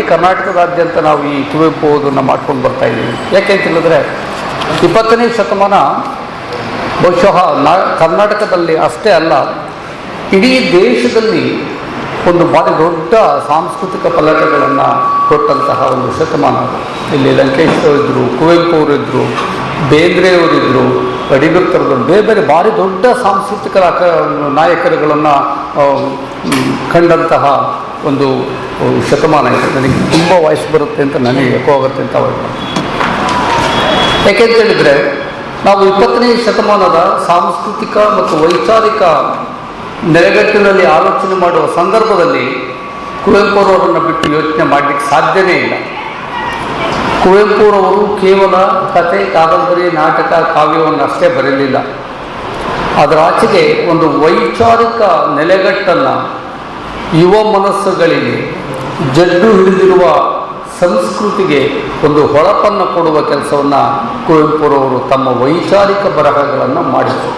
ಕರ್ನಾಟಕದಾದ್ಯಂತ ನಾವು ಈ ಕುವೆಂಪು ಓದನ್ನು ಮಾಡ್ಕೊಂಡು ಬರ್ತಾ ಇದ್ದೀವಿ. ಯಾಕೆ ಅಂತ ಹೇಳಿದ್ರೆ 20ನೇ ಶತಮಾನ ಬಹುಶಃ ಕರ್ನಾಟಕದಲ್ಲಿ ಅಷ್ಟೇ ಅಲ್ಲ, ಇಡೀ ದೇಶದಲ್ಲಿ ಒಂದು ಭಾರಿ ದೊಡ್ಡ ಸಾಂಸ್ಕೃತಿಕ ಪಲ್ಲಟಗಳನ್ನು ಕೊಟ್ಟಂತಹ ಒಂದು ಶತಮಾನ. ಇಲ್ಲಿ ಲಂಕೇಶ್ವರರಿದ್ದರು, ಕುವೆಂಪು ಅವರಿದ್ದರು, ಬೇಂದ್ರೆಯವರಿದ್ದರು, ಅಡಿಗರು ಥರದವರು ಬೇರೆ ಬೇರೆ ಭಾರಿ ದೊಡ್ಡ ಸಾಂಸ್ಕೃತಿಕ ನಾಯಕರುಗಳನ್ನು ಕಂಡಂತಹ ಒಂದು ಶತಮಾನ ಇದೆ. ನನಗೆ ತುಂಬ ವಯಸ್ಸು ಬರುತ್ತೆ ಅಂತ ನನಗೆ ಎಕೋ ಆಗುತ್ತೆ ಅಂತ ಅವಾಗ. ಯಾಕೆಂತೇಳಿದರೆ ನಾವು 20ನೇ ಶತಮಾನದ ಸಾಂಸ್ಕೃತಿಕ ಮತ್ತು ವೈಚಾರಿಕ ನೆಲೆಗಟ್ಟಿನಲ್ಲಿ ಆಲೋಚನೆ ಮಾಡುವ ಸಂದರ್ಭದಲ್ಲಿ ಕುವೆಂಪುರವರನ್ನು ಬಿಟ್ಟು ಯೋಚನೆ ಮಾಡಲಿಕ್ಕೆ ಸಾಧ್ಯವೇ ಇಲ್ಲ. ಕುವೆಂಪುರವರು ಕೇವಲ ಕಥೆ, ಕಾದಂಬರಿ, ನಾಟಕ, ಕಾವ್ಯವನ್ನು ಅಷ್ಟೇ ಬರೆಯಲಿಲ್ಲ. ಅದರ ಆಚೆಗೆ ಒಂದು ವೈಚಾರಿಕ ನೆಲೆಗಟ್ಟನ್ನು ಯುವ ಮನಸ್ಸುಗಳಿಗೆ, ಜಡ್ಡು ಹಿಡಿದಿರುವ ಸಂಸ್ಕೃತಿಗೆ ಒಂದು ಹೊಳಪನ್ನು ಕೊಡುವ ಕೆಲಸವನ್ನು ಕುವೆಂಪುರವರು ತಮ್ಮ ವೈಚಾರಿಕ ಬರಹಗಳನ್ನು ಮಾಡಿದರು.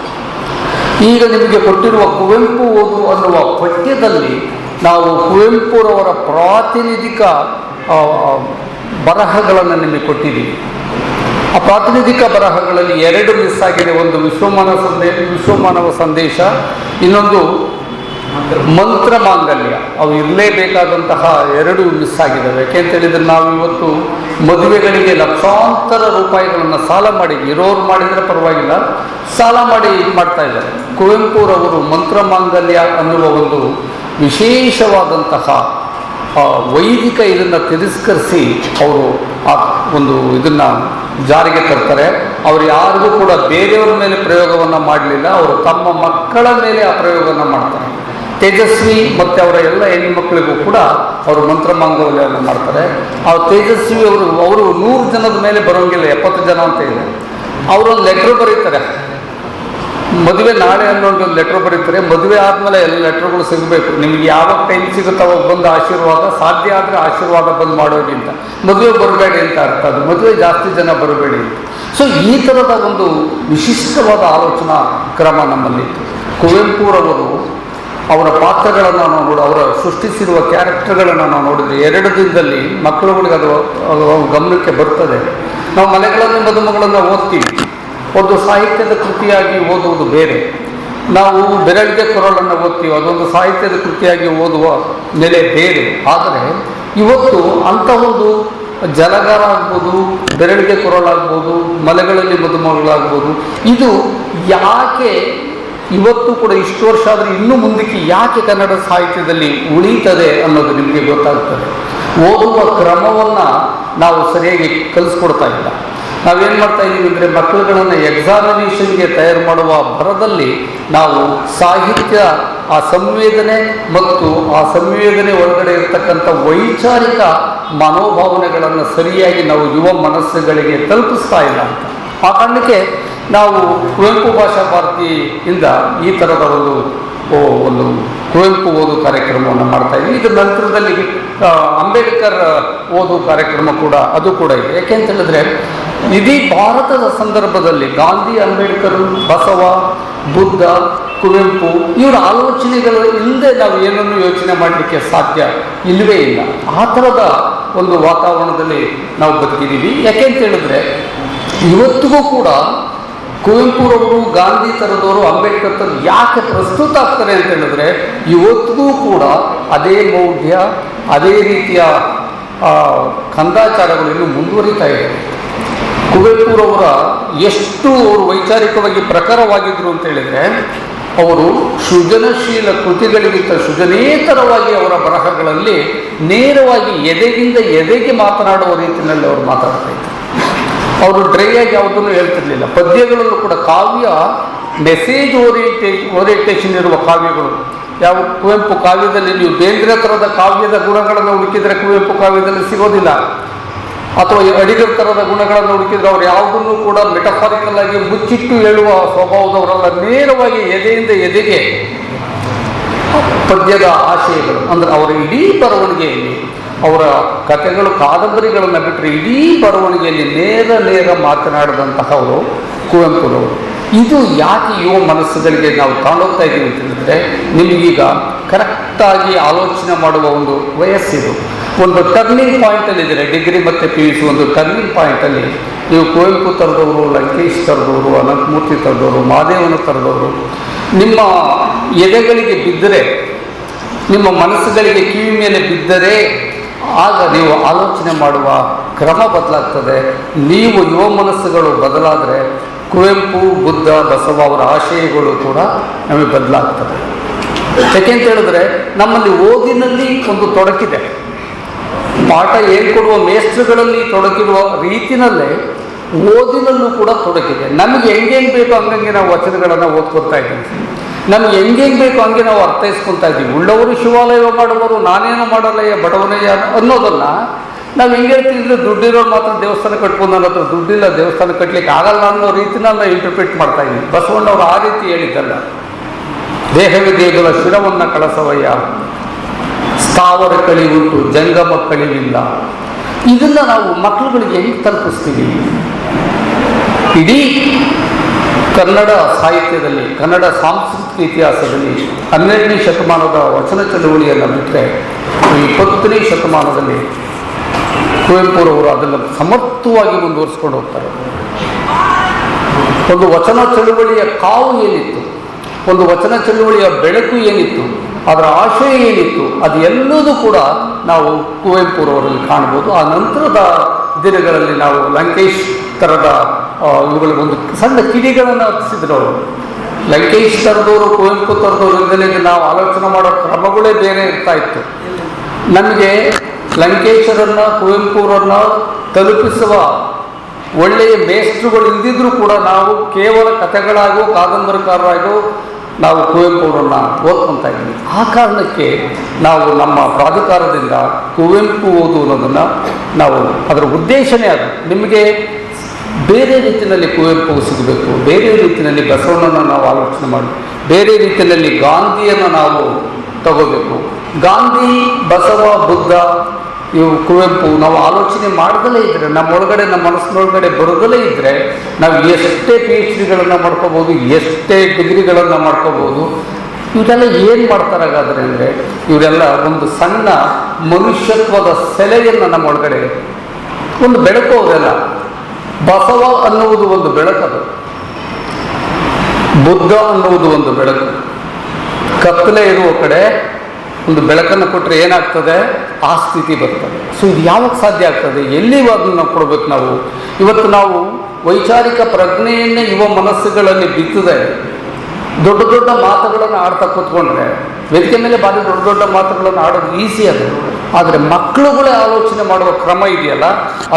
ಈಗ ನಿಮಗೆ ಕೊಟ್ಟಿರುವ ಕುವೆಂಪು ಓದು ಅನ್ನುವ ಪಠ್ಯದಲ್ಲಿ ನಾವು ಕುವೆಂಪುರವರ ಪ್ರಾತಿನಿಧಿಕ ಬರಹಗಳನ್ನು ನಿಮಗೆ ಕೊಟ್ಟಿದ್ದೀವಿ. ಆ ಪ್ರಾತಿನಿಧಿಕ ಬರಹಗಳಲ್ಲಿ 2 ಮಿಸ್ ಆಗಿದೆ. ಒಂದು ವಿಶ್ವಮಾನವ ಸಂದೇಶ, ಇನ್ನೊಂದು ಮಂತ್ರ ಮಾಂಗಲ್ಯ. ಅವು ಇರಲೇಬೇಕಾದಂತಹ 2 ಮಿಸ್ ಆಗಿದ್ದಾವೆ. ಯಾಕೆಂತೇಳಿದರೆ ನಾವು ಇವತ್ತು ಮದುವೆಗಳಿಗೆ ಲಕ್ಷಾಂತರ ರೂಪಾಯಿಗಳನ್ನು ಸಾಲ ಮಾಡಿ, ಇರೋರು ಮಾಡಿದರೆ ಪರವಾಗಿಲ್ಲ, ಸಾಲ ಮಾಡಿ ಮಾಡ್ತಾ ಇದ್ದಾರೆ. ಕುವೆಂಪುರವರು ಮಂತ್ರ ಮಾಂಗಲ್ಯ ಅನ್ನುವ ಒಂದು ವಿಶೇಷವಾದಂತಹ ವೈದಿಕ ಇದನ್ನು ತಿರಸ್ಕರಿಸಿ ಅವರು ಆ ಒಂದು ಇದನ್ನು ಜಾರಿಗೆ ತರ್ತಾರೆ. ಅವರು ಯಾರಿಗೂ ಕೂಡ ಬೇರೆಯವರ ಮೇಲೆ ಪ್ರಯೋಗವನ್ನು ಮಾಡಲಿಲ್ಲ, ಅವರು ತಮ್ಮ ಮಕ್ಕಳ ಮೇಲೆ ಆ ಪ್ರಯೋಗವನ್ನು ಮಾಡ್ತಾರೆ. ತೇಜಸ್ವಿ ಮತ್ತು ಅವರ ಎಲ್ಲ ಹೆಣ್ಣು ಮಕ್ಕಳಿಗೂ ಕೂಡ ಅವರು ಮಂತ್ರ ಮಾಂಗಲ್ಯವನ್ನು ಮಾಡ್ತಾರೆ. ಆ ತೇಜಸ್ವಿ ಅವರು 100 ಜನದ ಮೇಲೆ ಬರೋಂಗಿಲ್ಲ, 70 ಜನ ಅಂತ ಇದೆ. ಅವರೊಂದು ಲೆಟ್ರ್ ಬರೀತಾರೆ, ಮದುವೆ ನಾಳೆ ಅನ್ನೋಂಗೆ ಒಂದು ಲೆಟ್ರ್ ಬರೀತಾರೆ. ಮದುವೆ ಆದಮೇಲೆ ಎಲ್ಲ ಲೆಟ್ರ್ಗಳು ಸಿಗಬೇಕು, ನಿಮಗೆ ಯಾವಾಗ ಟೈಮ್ ಸಿಗುತ್ತೋ ಅವಾಗ ಬಂದು ಆಶೀರ್ವಾದ, ಸಾಧ್ಯ ಆದರೆ ಆಶೀರ್ವಾದ ಬಂದು ಮಾಡೋಗಿ ಅಂತ, ಮದುವೆ ಬರಬೇಡಿ ಅಂತ ಅರ್ಥ. ಅದು ಮದುವೆ ಜಾಸ್ತಿ ಜನ ಬರಬೇಡಿ ಅಂತ. ಸೊ ಈ ಥರದ ಒಂದು ವಿಶಿಷ್ಟವಾದ ಆಲೋಚನಾ ಕ್ರಮ ನಮ್ಮಲ್ಲಿತ್ತು. ಕುವೆಂಪುರವರು ಅವರ ಪಾತ್ರಗಳನ್ನು ನಾವು ಅವರ ಸೃಷ್ಟಿಸಿರುವ ಕ್ಯಾರೆಕ್ಟರ್ಗಳನ್ನು ನಾವು ನೋಡಿದರೆ 2 ದಿನದಲ್ಲಿ ಮಕ್ಕಳುಗಳಿಗೆ ಅದು ಗಮನಕ್ಕೆ ಬರ್ತದೆ. ನಾವು ಮನೆಗಳಲ್ಲಿ ಮದುಮಗಳನ್ನು ಓದ್ತೀವಿ, ಒಂದು ಸಾಹಿತ್ಯದ ಕೃತಿಯಾಗಿ ಓದುವುದು ಬೇರೆ. ನಾವು ಬೆರಳಿಗೆ ಕೊರಳನ್ನು ಓದ್ತೀವಿ, ಅದೊಂದು ಸಾಹಿತ್ಯದ ಕೃತಿಯಾಗಿ ಓದುವ ನೆಲೆ ಬೇರೆ. ಆದರೆ ಇವತ್ತು ಅಂಥ ಒಂದು ಜಲಗಾರ ಆಗ್ಬೋದು, ಬೆರಳಿಗೆ ಕೊರಳಾಗ್ಬೋದು, ಮಲೆಗಳಲ್ಲಿ ಮದುಮಗಳಾಗ್ಬೋದು, ಇದು ಯಾಕೆ ಇವತ್ತು ಕೂಡ ಇಷ್ಟು ವರ್ಷ ಆದರೆ ಇನ್ನೂ ಮುಂದಕ್ಕೆ ಯಾಕೆ ಕನ್ನಡ ಸಾಹಿತ್ಯದಲ್ಲಿ ಉಳಿತದೆ ಅನ್ನೋದು ನಿಮಗೆ ಗೊತ್ತಾಗ್ತದೆ. ಓದುವ ಕ್ರಮವನ್ನು ನಾವು ಸರಿಯಾಗಿ ಕಲಿಸ್ಕೊಡ್ತಾ ಇಲ್ಲ. ನಾವೇನು ಮಾಡ್ತಾ ಇದ್ದೀವಿ ಅಂದರೆ ಮಕ್ಕಳುಗಳನ್ನು ಎಕ್ಸಾಮಿನೇಷನ್ಗೆ ತಯಾರು ಮಾಡುವ ಭರದಲ್ಲಿ ನಾವು ಸಾಹಿತ್ಯ, ಆ ಸಂವೇದನೆ ಮತ್ತು ಆ ಸಂವೇದನೆ ಒಳಗಡೆ ಇರತಕ್ಕಂಥ ವೈಚಾರಿಕ ಮನೋಭಾವನೆಗಳನ್ನು ಸರಿಯಾಗಿ ನಾವು ಯುವ ಮನಸ್ಸುಗಳಿಗೆ ತಲುಪಿಸ್ತಾ ಇಲ್ಲ ಅಂತ. ಆ ಕಾರಣಕ್ಕೆ ನಾವು ಕುವೆಂಪು ಭಾಷಾ ಭಾರತಿಯಿಂದ ಈ ಥರದ ಒಂದು ಕುವೆಂಪು ಓದು ಕಾರ್ಯಕ್ರಮವನ್ನು ಮಾಡ್ತಾ ಇದ್ದೀವಿ. ಇದರ ನಂತರದಲ್ಲಿ ಅಂಬೇಡ್ಕರ್ ಓದು ಕಾರ್ಯಕ್ರಮ ಕೂಡ ಇದೆ. ಯಾಕೆಂತ ಹೇಳಿದ್ರೆ ಇಡೀ ಭಾರತದ ಸಂದರ್ಭದಲ್ಲಿ ಗಾಂಧಿ, ಅಂಬೇಡ್ಕರ್, ಬಸವ, ಬುದ್ಧ, ಕುವೆಂಪು ಇವರ ಆಲೋಚನೆಗಳು ಇಲ್ಲದೆ ನಾವು ಏನನ್ನು ಯೋಚನೆ ಮಾಡಲಿಕ್ಕೆ ಸಾಧ್ಯ ಇಲ್ಲವೇ ಇಲ್ಲ. ಆ ಥರದ ಒಂದು ವಾತಾವರಣದಲ್ಲಿ ನಾವು ಬದುಕಿದ್ದೀವಿ. ಯಾಕೆಂತ ಹೇಳಿದ್ರೆ ಇವತ್ತಿಗೂ ಕೂಡ ಕುವೆಂಪುರವರು, ಗಾಂಧಿ ಥರದವರು, ಅಂಬೇಡ್ಕರ್ ಥರ ಯಾಕೆ ಪ್ರಸ್ತುತ ಆಗ್ತಾರೆ ಅಂತ ಹೇಳಿದ್ರೆ ಇವತ್ತಿಗೂ ಕೂಡ ಅದೇ ಮೌಢ್ಯ, ಅದೇ ರೀತಿಯ ಕಂದಾಚಾರಗಳು ಇನ್ನೂ ಮುಂದುವರಿತಾ ಇದೆ. ಕುವೆಂಪುರವರ ಎಷ್ಟು ಅವರು ವೈಚಾರಿಕವಾಗಿ ಪ್ರಖರವಾಗಿದ್ದರು ಅಂತ ಹೇಳಿದರೆ ಅವರು ಸೃಜನಶೀಲ ಕೃತಿಗಳಿಗಿಂತ ಸೃಜನೇತರವಾಗಿ ಅವರ ಬರಹಗಳಲ್ಲಿ ನೇರವಾಗಿ ಎದೆಗಿಂದ ಎದೆಗೆ ಮಾತನಾಡುವ ರೀತಿಯಲ್ಲಿ ಅವರು ಮಾತಾಡ್ತಾ ಇದ್ದರು. ಅವರು ಡ್ರೈ ಆಗಿ ಯಾವುದನ್ನು ಹೇಳ್ತಿರ್ಲಿಲ್ಲ. ಪದ್ಯಗಳಲ್ಲೂ ಕೂಡ ಕಾವ್ಯ ಮೆಸೇಜ್ ಓರಿಯೆಂಟೇಷನ್ ಇರುವ ಕಾವ್ಯಗಳು. ಯಾವ ಕುವೆಂಪು ಕಾವ್ಯದಲ್ಲಿ ನೀವು ಬೇಂದ್ರೆ ಥರದ ಕಾವ್ಯದ ಗುಣಗಳನ್ನು ಹುಡುಕಿದರೆ ಕುವೆಂಪು ಕಾವ್ಯದಲ್ಲಿ ಸಿಗೋದಿಲ್ಲ. ಅಥವಾ ಅಡಿಗರ ಥರದ ಗುಣಗಳನ್ನು ಹುಡುಕಿದ್ರೆ ಅವ್ರು ಯಾವುದನ್ನು ಕೂಡ ಮೆಟಫಾರಿಕಲ್ ಆಗಿ ಮುಚ್ಚಿಟ್ಟು ಹೇಳುವ ಸ್ವಭಾವದವರಲ್ಲ. ನೇರವಾಗಿ ಎದೆಯಿಂದ ಎದೆಗೆ ಪದ್ಯದ ಆಶಯಗಳು ಅಂದರೆ ಅವರ ಇಡೀ ಬರವಣಿಗೆಯಲ್ಲಿ, ಅವರ ಕಥೆಗಳು, ಕಾದಂಬರಿಗಳನ್ನು ಬಿಟ್ಟರೆ ಇಡೀ ಬರವಣಿಗೆಯಲ್ಲಿ ನೇರ ಮಾತನಾಡಿದಂತಹವರು ಕುವೆಂಪುರವರು. ಇದು ಯಾಕೆ ಯುವ ಮನಸ್ಸುಗಳಿಗೆ ನಾವು ತಗೊಂಡೋಗ್ತಾ ಇದ್ದೀವಿ ಅಂತ ಹೇಳಿದ್ರೆ ನಿಮಗೀಗ ಕರೆಕ್ಟಾಗಿ ಆಲೋಚನೆ ಮಾಡುವ ಒಂದು ವಯಸ್ಸಿದು. ಒಂದು ಟರ್ನಿಂಗ್ ಪಾಯಿಂಟಲ್ಲಿ ಇದ್ದೀರಾ. ಡಿಗ್ರಿ ಮತ್ತು PUC ಒಂದು ಟರ್ನಿಂಗ್ ಪಾಯಿಂಟಲ್ಲಿ ನೀವು ಕುವೆಂಪು ತರದವರು, ಲಂಕೇಶ್ ತರದವರು, ಅನಂತಮೂರ್ತಿ ತರದವರು, ಮಹಾದೇವನ ತರದವರು ನಿಮ್ಮ ಎದೆಗಳಿಗೆ ಬಿದ್ದರೆ, ನಿಮ್ಮ ಮನಸ್ಸುಗಳಿಗೆ ಕಿವಿ ಮೇಲೆ ಬಿದ್ದರೆ ಆಗ ನೀವು ಆಲೋಚನೆ ಮಾಡುವ ಕ್ರಮ ಬದಲಾಗ್ತದೆ. ನೀವು ಯುವ ಮನಸ್ಸುಗಳು ಬದಲಾದರೆ ಕುವೆಂಪು, ಬುದ್ಧ, ಬಸವ ಅವರ ಆಶಯಗಳು ಕೂಡ ನಮಗೆ ಬದಲಾಗ್ತದೆ. ಯಾಕೆಂತ ಹೇಳಿದ್ರೆ ನಮ್ಮಲ್ಲಿ ಓದಿನಲ್ಲಿ ಒಂದು ತೊಡಕಿದೆ. ಪಾಠ ಹೇಳ್ಕೊಡುವ ಮೇಸ್ಟ್ರುಗಳಲ್ಲಿ ತೊಡಕಿರುವ ರೀತಿಯಲ್ಲೇ ಓದಿನಲ್ಲೂ ಕೂಡ ತೊಡಕಿದೆ. ನಮಗೆ ಹೆಂಗೇನು ಬೇಕೋ ಹಂಗಂಗೆ ನಾವು ವಚನಗಳನ್ನು ಓದ್ಕೊಳ್ತಾ ಇದ್ದೀವಿ. ನಮ್ಗೆ ಹೆಂಗೇನು ಬೇಕೋ ಹಂಗೆ ನಾವು ಅರ್ಥೈಸ್ಕೊತಾ ಇದ್ದೀವಿ. ಉಳ್ಳವರು ಶಿವಾಲಯ ಮಾಡುವರು, ನಾನೇನು ಮಾಡಲ್ಲಯ್ಯ ಬಡವನಯ್ಯ ಅನ್ನೋದನ್ನು ನಾವು ಹೆಂಗೆ ಹೇಳ್ತಿದ್ರೆ, ದುಡ್ಡಿರೋರು ಮಾತ್ರ ದೇವಸ್ಥಾನ ಕಟ್ಕೊಂಡು ನನ್ನ ಹತ್ರ ದುಡ್ಡಿಲ್ಲ, ದೇವಸ್ಥಾನ ಕಟ್ಟಲಿಕ್ಕೆ ಆಗಲ್ಲ ಅನ್ನೋ ರೀತಿನ ನಾವು ಇಂಟರ್ಪ್ರಿಟ್ ಮಾಡ್ತಾ ಇದ್ದೀವಿ. ಬಸವಣ್ಣವರು ಆ ರೀತಿ ಹೇಳಿದ್ದಲ್ಲ. ದೇಹವೇ ದೇಗುಲ ಶಿರವನ್ನು ಕಳಸವಯ್ಯ, ಸ್ಥಾವರ ಕಳಿವುಂಟು ಜಂಗಮ ಕಳಿವಿಲ್ಲ. ಇದನ್ನು ನಾವು ಮಕ್ಕಳುಗಳಿಗೆ ಹೆಂಗೆ ತಲುಪಿಸ್ತೀವಿ? ಇಡೀ ಕನ್ನಡ ಸಾಹಿತ್ಯದಲ್ಲಿ, ಕನ್ನಡ ಸಾಂಸ್ಕೃತಿಕ ಇತಿಹಾಸದಲ್ಲಿ 12ನೇ ಶತಮಾನದ ವಚನ ಚಳುವಳಿಯನ್ನು ಬಿಟ್ಟರೆ 20ನೇ ಶತಮಾನದಲ್ಲಿ ಕುವೆಂಪುರವರು ಅದನ್ನು ಸಮರ್ಥವಾಗಿ ಮುಂದುವರಿಸ್ಕೊಂಡು ಹೋಗ್ತಾರೆ. ಒಂದು ವಚನ ಚಳುವಳಿಯ ಕಾವು ಏನಿತ್ತು, ಒಂದು ವಚನ ಚಳುವಳಿಯ ಬೆಳಕು ಏನಿತ್ತು, ಅದರ ಆಶಯ ಏನಿತ್ತು, ಅದು ಎಲ್ಲದೂ ಕೂಡ ನಾವು ಕುವೆಂಪುರವರಲ್ಲಿ ಕಾಣ್ಬೋದು. ಆ ನಂತರದ ದಿನಗಳಲ್ಲಿ ನಾವು ಲಂಕೇಶ್ ಥರದ ಇವುಗಳಿಗೆ ಒಂದು ಸಣ್ಣ ಕಿಡಿಗಳನ್ನು ಹತ್ತಿಸಿದ್ರು ಅವರು. ಲಂಕೇಶ್ ಥರದವರು, ಕುವೆಂಪು ಥರದವರು ನಾವು ಆಲೋಚನೆ ಮಾಡೋ ಕ್ರಮಗಳೇ ಬೇರೆ ಇರ್ತಾ ಇತ್ತು. ನಮಗೆ ಲಂಕೇಶರನ್ನು, ಕುವೆಂಪುರನ್ನು ತಲುಪಿಸುವ ಒಳ್ಳೆಯ ಮೇಸ್ಟ್ರುಗಳು ಇಲ್ದಿದ್ರೂ ಕೂಡ ನಾವು ಕೇವಲ ಕಥೆಗಳಾಗೋ ಕಾದಂಬರಿಕಾರರಾಗೋ ನಾವು ಕುವೆಂಪುರನ್ನು ಓದ್ಕೊತಾ ಇದ್ದೀವಿ. ಆ ಕಾರಣಕ್ಕೆ ನಾವು ನಮ್ಮ ಪ್ರಾಧಿಕಾರದಿಂದ ಕುವೆಂಪು ಓದುವುದನ್ನು ನಾವು, ಅದರ ಉದ್ದೇಶನೇ ಅದು. ನಿಮಗೆ ಬೇರೆ ರೀತಿಯಲ್ಲಿ ಕುವೆಂಪು ಸಿಗಬೇಕು, ಬೇರೆ ರೀತಿಯಲ್ಲಿ ಬಸವಣ್ಣನ ನಾವು ಆಲೋಚನೆ ಮಾಡಿ, ಬೇರೆ ರೀತಿಯಲ್ಲಿ ಗಾಂಧಿಯನ್ನು ನಾವು ತಗೋಬೇಕು. ಗಾಂಧಿ, ಬಸವ, ಬುದ್ಧ, ಇವು ಕುವೆಂಪು ನಾವು ಆಲೋಚನೆ ಮಾಡದಲ್ಲೇ ಇದ್ದರೆ, ನಮ್ಮೊಳಗಡೆ, ನಮ್ಮ ಮನಸ್ಸಿನೊಳಗಡೆ ಬರೋದಲ್ಲೇ ಇದ್ದರೆ ನಾವು ಎಷ್ಟೇ PhDಗಳನ್ನು ಮಾಡ್ಕೋಬೋದು, ಎಷ್ಟೇ ಡಿಗ್ರಿಗಳನ್ನು ಮಾಡ್ಕೋಬೋದು. ಇವರೆಲ್ಲ ಏನು ಮಾಡ್ತಾರಾಗಾದ್ರೆ ಅಂದರೆ, ಇವರೆಲ್ಲ ಒಂದು ಸಣ್ಣ ಮನುಷ್ಯತ್ವದ ಸೆಲೆಯನ್ನು ನಮ್ಮೊಳಗಡೆ ಒಂದು ಬೆಳಕು. ಅವರೆಲ್ಲ ಬಸವ ಅನ್ನುವುದು ಒಂದು ಬೆಳಕದು, ಬುದ್ಧ ಅನ್ನುವುದು ಒಂದು ಬೆಳಕು. ಕತ್ತಲೆ ಇರುವ ಕಡೆ ಒಂದು ಬೆಳಕನ್ನು ಕೊಟ್ಟರೆ ಏನಾಗ್ತದೆ? ಆ ಸ್ಥಿತಿ ಬರ್ತದೆ. ಸೊ ಇದು ಯಾವಾಗ ಸಾಧ್ಯ ಆಗ್ತದೆ? ಎಲ್ಲಿ ಅದನ್ನು ಕೊಡಬೇಕು ನಾವು? ಇವತ್ತು ನಾವು ವೈಚಾರಿಕ ಪ್ರಜ್ಞೆಯನ್ನೇ ಯುವ ಮನಸ್ಸುಗಳಲ್ಲಿ ಬಿತ್ತದೆ. ದೊಡ್ಡ ದೊಡ್ಡ ಮಾತುಗಳನ್ನು ಆಡ್ತಾ ಕೂತ್ಕೊಂಡ್ರೆ, ವೇದಿಕೆ ಮೇಲೆ ಭಾರಿ ದೊಡ್ಡ ದೊಡ್ಡ ಮಾತುಗಳನ್ನು ಆಡೋದು ಈಸಿ ಅದು. ಆದರೆ ಮಕ್ಕಳುಗಳೇ ಆಲೋಚನೆ ಮಾಡುವ ಕ್ರಮ ಇದೆಯಲ್ಲ,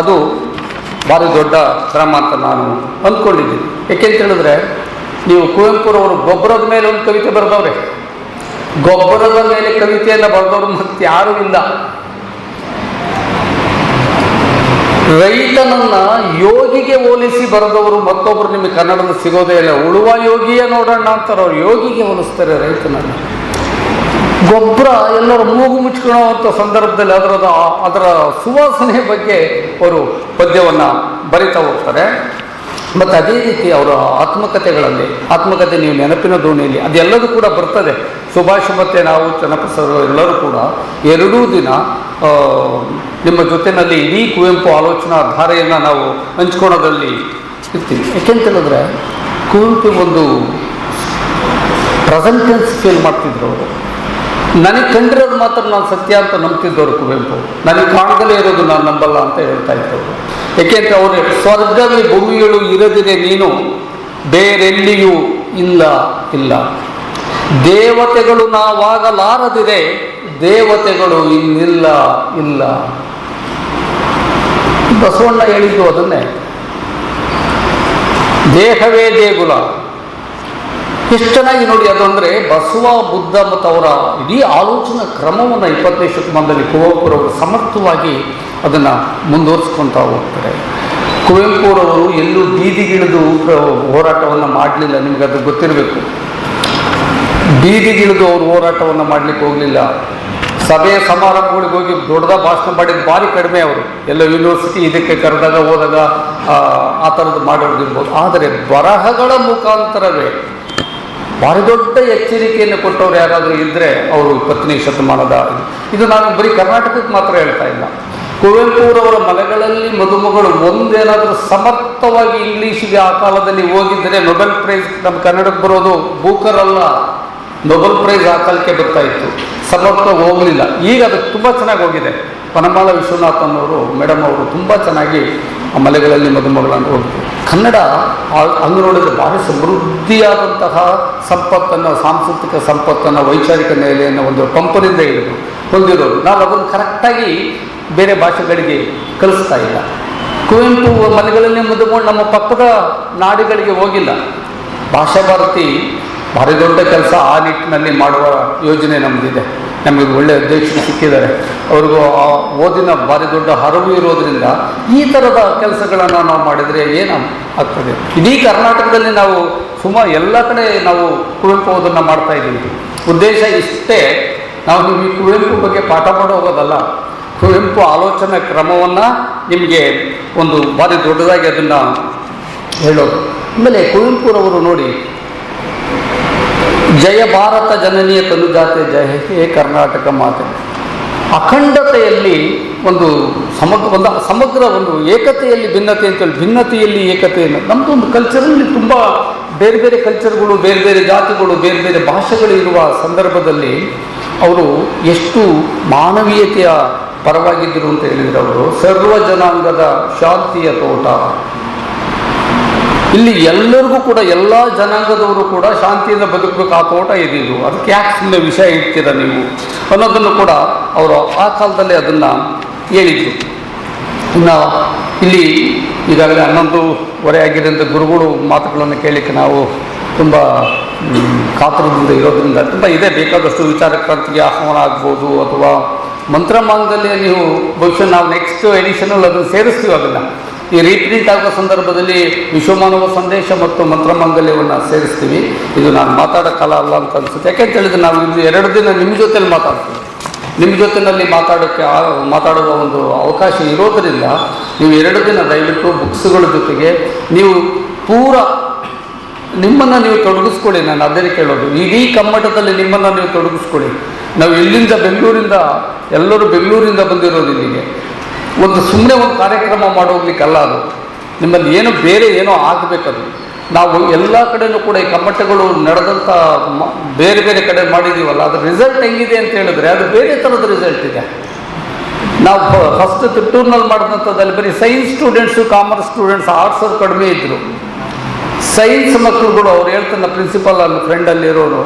ಅದು ಭಾರಿ ದೊಡ್ಡ ಕ್ರಮ ಅಂತ ನಾನು ಅಂದ್ಕೊಂಡಿದ್ದೀನಿ. ಏಕೆಂತ ಹೇಳಿದ್ರೆ, ನೀವು ಕುವೆಂಪುರವರು ಗೊಬ್ಬರದ ಮೇಲೆ ಒಂದು ಕವಿತೆ ಬರೆದವ್ರೆ. ಗೊಬ್ಬರದ ಮೇಲೆ ಕವಿತೆಯನ್ನು ಬರೆದವರು ಮತ್ತೆ ಯಾರೂ ಇಲ್ಲ. ರೈತನನ್ನ ಯೋಗಿಗೆ ಹೋಲಿಸಿ ಬರೆದವರು ಮತ್ತೊಬ್ಬರು ನಿಮಗೆ ಕನ್ನಡದಲ್ಲಿ ಸಿಗೋದೇ ಇಲ್ಲ. ಉಳುವ ಯೋಗಿಯೇ ನೋಡೋಣ ಅಂತಾರೆ, ಅವ್ರು ಯೋಗಿಗೆ ಹೋಲಿಸ್ತಾರೆ ರೈತನನ್ನು. ಗೊಬ್ಬರ ಎಲ್ಲರೂ ಮೂಗು ಮುಚ್ಕೊಳ್ಳೋವಂಥ ಸಂದರ್ಭದಲ್ಲಿ ಅದರ ಸುವಾಸನೆ ಬಗ್ಗೆ ಅವರು ಪದ್ಯವನ್ನು ಬರಿತಾ ಹೋಗ್ತಾರೆ. ಮತ್ತು ಅದೇ ರೀತಿ ಅವರ ಆತ್ಮಕಥೆ ನೀವು ನೆನಪಿನ ದೋಣಿಯಲ್ಲಿ ಅದೆಲ್ಲದೂ ಕೂಡ ಬರ್ತದೆ. ಸುಭಾಷ್ ಮತ್ತು ನಾವು ಚನ್ನಪ್ರಸಾದ್ ಎಲ್ಲರೂ ಕೂಡ 2 ದಿನ ನಿಮ್ಮ ಜೊತೆಯಲ್ಲಿ ಇಡೀ ಕುವೆಂಪು ಆಲೋಚನಾ ಧಾರೆಯನ್ನು ನಾವು ಹಂಚ್ಕೊಳ್ಳೋದ್ರಲ್ಲಿ ಇರ್ತೀವಿ. ಯಾಕೆಂತ ಹೇಳಿದ್ರೆ, ಕುವೆಂಪು ಒಂದು ಪ್ರೆಸೆಂಟೆನ್ಸ್ ಫೀಲ್ ಮಾಡ್ತಿದ್ರು ಅವರು. ನನಗೆ ಕಂಡಿರೋದು ಮಾತ್ರ ನಾನು ಸತ್ಯ ಅಂತ ನಂಬ್ತಿದ್ದವರು ಕುವೆಂಪು. ನನಗೆ ಕಾಣದಲ್ಲೇ ಇರೋದು ನಾನು ನಂಬಲ್ಲ ಅಂತ ಹೇಳ್ತಾ ಇದ್ದವರು. ಏಕೆಂದರೆ ಅವರು ಸ್ವರ್ಗವೇ ಭೂಮಿಗಳು ಇರದಿದೆ ನೀನು ಬೇರೆಲ್ಲಿಯೂ ಇಲ್ಲ ಇಲ್ಲ, ದೇವತೆಗಳು ನಾವಾಗಲಾರದಿದೆ ದೇವತೆಗಳು ಇನ್ನಿಲ್ಲ ಇಲ್ಲ. ಬಸವಣ್ಣ ಹೇಳಿದ್ದು ಅದನ್ನೇ. ದೇಹವೇ ದೇಗುಲ. ಎಷ್ಟು ಚೆನ್ನಾಗಿ ನೋಡಿ ಅದು. ಅಂದರೆ ಬಸವ, ಬುದ್ಧ ಮತ್ತು ಅವರ ಇಡೀ ಆಲೋಚನಾ ಕ್ರಮವನ್ನು 20ನೇ ಶತಮಾನದಲ್ಲಿ ಕುವೆಂಪುರವರು ಸಮರ್ಥವಾಗಿ ಅದನ್ನು ಮುಂದುವರಿಸ್ಕೊತಾ ಹೋಗ್ತಾರೆ. ಕುವೆಂಪುರವರು ಎಲ್ಲೂ ಬೀದಿಗಿಳಿದು ಹೋರಾಟವನ್ನು ಮಾಡಲಿಲ್ಲ. ನಿಮಗೆ ಅದು ಗೊತ್ತಿರಬೇಕು. ಬೀದಿಗಿಳಿದು ಅವರು ಹೋರಾಟವನ್ನು ಮಾಡಲಿಕ್ಕೆ ಹೋಗಲಿಲ್ಲ. ಸಭೆ ಸಮಾರಂಭಗಳಿಗೆ ಹೋಗಿ ದೊಡ್ಡದಾದ ಭಾಷಣ ಮಾಡಿದ್ದು ಭಾರಿ ಕಡಿಮೆ. ಅವರು ಎಲ್ಲ ಯೂನಿವರ್ಸಿಟಿ ಇದಕ್ಕೆ ಕರೆದಾಗ ಹೋದಾಗ ಆ ಥರದ್ದು ಮಾಡೋದಿರ್ಬೋದು. ಆದರೆ ಬರಹಗಳ ಮುಖಾಂತರವೇ ಭಾರಿ ದೊಡ್ಡ ಎಚ್ಚರಿಕೆಯನ್ನು ಕೊಟ್ಟವ್ರು ಯಾರಾದರೂ ಇದ್ದರೆ ಅವರು 20ನೇ ಶತಮಾನದ ಇದು ನಾನು ಬರೀ ಕರ್ನಾಟಕಕ್ಕೆ ಮಾತ್ರ ಹೇಳ್ತಾ ಇಲ್ಲ. ಕುವೆಂಪುರವರ ಮನೆಗಳಲ್ಲಿ ಮದುಮಗಳು ಒಂದೇನಾದರೂ ಸಮರ್ಥವಾಗಿ ಇಂಗ್ಲೀಷಿಗೆ ಆ ಕಾಲದಲ್ಲಿ ಹೋಗಿದ್ದರೆ ನೊಬೆಲ್ ಪ್ರೈಸ್ ನಮ್ಮ ಕನ್ನಡಕ್ಕೆ ಬರೋದು ಬೂಕರ್ ಅಲ್ಲ, ನೊಬೆಲ್ ಪ್ರೈಸ್ ಆ ಕಾಲಕ್ಕೆ ಬರ್ತಾ ಇತ್ತು. ಸಮರ್ಥವಾಗಿ ಹೋಗಲಿಲ್ಲ. ಈಗ ಅದು ತುಂಬ ಚೆನ್ನಾಗಿ ಹೋಗಿದೆ. ವನಮಾಲ ವಿಶ್ವನಾಥನ್ ಅವರು ಮೇಡಮ್ ಅವರು ತುಂಬ ಚೆನ್ನಾಗಿ ಆ ಮಲೆಗಳಲ್ಲಿ ಮದುಮಗಳನ್ನು ಹೋಗ್ತಾರೆ. ಕನ್ನಡ ಹಂಗೆ ನೋಡಿದರೆ ಭಾರಿ ಸಮೃದ್ಧಿಯಾದಂತಹ ಸಂಪತ್ತನ್ನು, ಸಾಂಸ್ಕೃತಿಕ ಸಂಪತ್ತನ್ನು, ವೈಚಾರಿಕ ನೆಲೆಯನ್ನು ಒಂದು ಪಂಪನಿಂದ ಹಿಡಿದು ಹೊಂದಿರೋದು. ನಾವು ಅದನ್ನು ಕರೆಕ್ಟಾಗಿ ಬೇರೆ ಭಾಷೆಗಳಿಗೆ ಕಲಿಸ್ತಾ ಇಲ್ಲ. ಕುವೆಂಪು ಮನೆಗಳಲ್ಲಿ ಮದುಮಗಳು ನಮ್ಮ ಪಕ್ಕದ ನಾಡುಗಳಿಗೆ ಹೋಗಿಲ್ಲ. ಭಾಷಾ ಭಾರತಿ ಭಾರಿ ದೊಡ್ಡ ಕೆಲಸ ಆ ನಿಟ್ಟಿನಲ್ಲಿ ಮಾಡುವ ಯೋಜನೆ ನಮ್ಮದಿದೆ. ನಮಗೆ ಒಳ್ಳೆಯ ಅಧ್ಯಕ್ಷರು ಸಿಕ್ಕಿದ್ದಾರೆ. ಅವ್ರಿಗೂ ಆ ಓದಿನ ಭಾರಿ ದೊಡ್ಡ ಹರವು ಇರೋದರಿಂದ ಈ ಥರದ ಕೆಲಸಗಳನ್ನು ನಾವು ಮಾಡಿದರೆ ಏನು ಆಗ್ತದೆ. ಇಡೀ ಕರ್ನಾಟಕದಲ್ಲಿ ನಾವು ಸುಮಾರು ಎಲ್ಲ ಕಡೆ ನಾವು ಕುವೆಂಪು ಓದನ್ನು ಮಾಡ್ತಾ ಇದ್ದೀವಿ. ಉದ್ದೇಶ ಇಷ್ಟೇ, ನಾವು ನಿಮಗೆ ಕುವೆಂಪು ಬಗ್ಗೆ ಪಾಠ ಮಾಡಿ ಹೋಗೋದಲ್ಲ, ಕುವೆಂಪು ಆಲೋಚನಾ ಕ್ರಮವನ್ನು ನಿಮಗೆ ಒಂದು ಭಾರಿ ದೊಡ್ಡದಾಗಿ ಅದನ್ನು ಹೇಳೋದು. ಆಮೇಲೆ ಕುವೆಂಪುರವರು ನೋಡಿ, ಜಯ ಭಾರತ ಜನನೀಯ ತನುಜಾತೆ ಜಯ ಹೇ ಕರ್ನಾಟಕ ಮಾತೆ, ಅಖಂಡತೆಯಲ್ಲಿ ಒಂದು ಸಮಗ್ರ ಒಂದು ಏಕತೆಯಲ್ಲಿ ಭಿನ್ನತೆ ಅಂತೇಳಿ, ಭಿನ್ನತೆಯಲ್ಲಿ ಏಕತೆಯನ್ನು. ನಮ್ಮದು ಒಂದು ಕಲ್ಚರಲ್ಲಿ ತುಂಬ ಬೇರೆ ಬೇರೆ ಕಲ್ಚರ್ಗಳು, ಬೇರೆ ಬೇರೆ ಜಾತಿಗಳು, ಬೇರೆ ಬೇರೆ ಭಾಷೆಗಳು ಇರುವ ಸಂದರ್ಭದಲ್ಲಿ ಅವರು ಎಷ್ಟು ಮಾನವೀಯತೆಯ ಪರವಾಗಿದ್ದರು ಅಂತ ಹೇಳಿದರೆ, ಅವರು ಸರ್ವ ಜನಾಂಗದ ಶಾಂತಿಯ ತೋಟ. ಇಲ್ಲಿ ಎಲ್ಲರಿಗೂ ಕೂಡ, ಎಲ್ಲ ಜನಾಂಗದವರು ಕೂಡ ಶಾಂತಿಯಿಂದ ಬದುಕಬೇಕು, ಆ ತೋಟ ಇದಿದು, ಅದಕ್ಕೆ ಯಾಕೆ ಸುಮ್ಮನೆ ವಿಷಯ ಇಡ್ತೀರ ನೀವು ಅನ್ನೋದನ್ನು ಕೂಡ ಅವರು ಆ ಕಾಲದಲ್ಲೇ ಅದನ್ನು ಹೇಳಿದರು. ಇನ್ನು ಇಲ್ಲಿ ಈಗಾಗಲೇ 11:15 ಆಗಿದ್ದರಿಂದ ಗುರುಗಳು ಮಾತುಗಳನ್ನು ಕೇಳಲಿಕ್ಕೆ ನಾವು ತುಂಬ ಕಾತುರದಿಂದ ಇರೋದ್ರಿಂದ ತುಂಬ ಇದೆ. ಬೇಕಾದಷ್ಟು ವಿಚಾರ ಕ್ರಾಂತಿಗೆ ಆಹ್ವಾನ ಆಗ್ಬೋದು, ಅಥವಾ ಮಂತ್ರಮಾಂಗಲ್ಯ ನೀವು ಬಹುಶಃ ನಾವು ನೆಕ್ಸ್ಟ್ ಎಡಿಷನಲ್ಲಿ ಅದನ್ನು ಸೇರಿಸ್ತೀವಿ. ಅದನ್ನು ಈ ರೀಪ್ರಿಂಟ್ ಆಗುವ ಸಂದರ್ಭದಲ್ಲಿ ವಿಶ್ವಮಾನವ ಸಂದೇಶ ಮತ್ತು ಮಂತ್ರಮಾಂಗಲ್ಯವನ್ನು ಸೇರಿಸ್ತೀವಿ. ಇದು ನಾನು ಮಾತಾಡೋ ಕಾಲ ಅಲ್ಲ ಅಂತ ಅನಿಸುತ್ತೆ. ಯಾಕೆಂತ ಹೇಳಿದ್ರೆ ನಾವು ಇದು 2 ದಿನ ನಿಮ್ಮ ಜೊತೆಲಿ ಮಾತಾಡ್ತೀವಿ. ನಿಮ್ಮ ಜೊತೆಯಲ್ಲಿ ಮಾತಾಡುವ ಒಂದು ಅವಕಾಶ ಇರೋದರಿಂದ ನೀವು 2 ದಿನ ದಯವಿಟ್ಟು ಬುಕ್ಸ್ಗಳ ಜೊತೆಗೆ ನೀವು ಪೂರ ನಿಮ್ಮನ್ನು ನೀವು ತೊಡಗಿಸ್ಕೊಳ್ಳಿ. ನಾನು ಅದನ್ನೇ ಕೇಳೋದು, ಇಡೀ ಕಮ್ಮಟದಲ್ಲಿ ನಿಮ್ಮನ್ನು ನೀವು ತೊಡಗಿಸ್ಕೊಳ್ಳಿ. ನಾವು ಇಲ್ಲಿಂದ ಬೆಂಗಳೂರಿಂದ, ಎಲ್ಲರೂ ಬೆಂಗಳೂರಿಂದ ಬಂದಿರೋದು ಇಲ್ಲಿಗೆ, ಒಂದು ಸುಮ್ಮನೆ ಒಂದು ಕಾರ್ಯಕ್ರಮ ಮಾಡೋಗ್ಲಿಕ್ಕಲ್ಲ. ಅದು ನಿಮ್ಮಲ್ಲಿ ಏನೋ ಬೇರೆ ಏನೋ ಆಗಬೇಕದು. ನಾವು ಎಲ್ಲ ಕಡೆಯೂ ಕೂಡ ಈ ಕಮ್ಮಟಗಳು ನಡೆದಂಥ ಬೇರೆ ಬೇರೆ ಕಡೆ ಮಾಡಿದ್ದೀವಲ್ಲ, ಅದರ ರಿಸಲ್ಟ್ ಹೆಂಗಿದೆ ಅಂತ ಹೇಳಿದ್ರೆ ಅದು ಬೇರೆ ಥರದ ರಿಸಲ್ಟ್ ಇದೆ. ನಾವು ಫಸ್ಟ್ ತಿಟ್ಟೂರಿನಲ್ಲಿ ಮಾಡಿದಂಥದ್ದಲ್ಲಿ ಬರೀ science students, commerce students, arts ಅವ್ರು ಕಡಿಮೆ ಇದ್ದರು. ಸೈನ್ಸ್ ಮಕ್ಕಳುಗಳು ಅವ್ರು ಹೇಳ್ತಾನೆ, ಪ್ರಿನ್ಸಿಪಲ್ ಅಲ್ಲಿ ಫ್ರೆಂಡಲ್ಲಿರೋರು,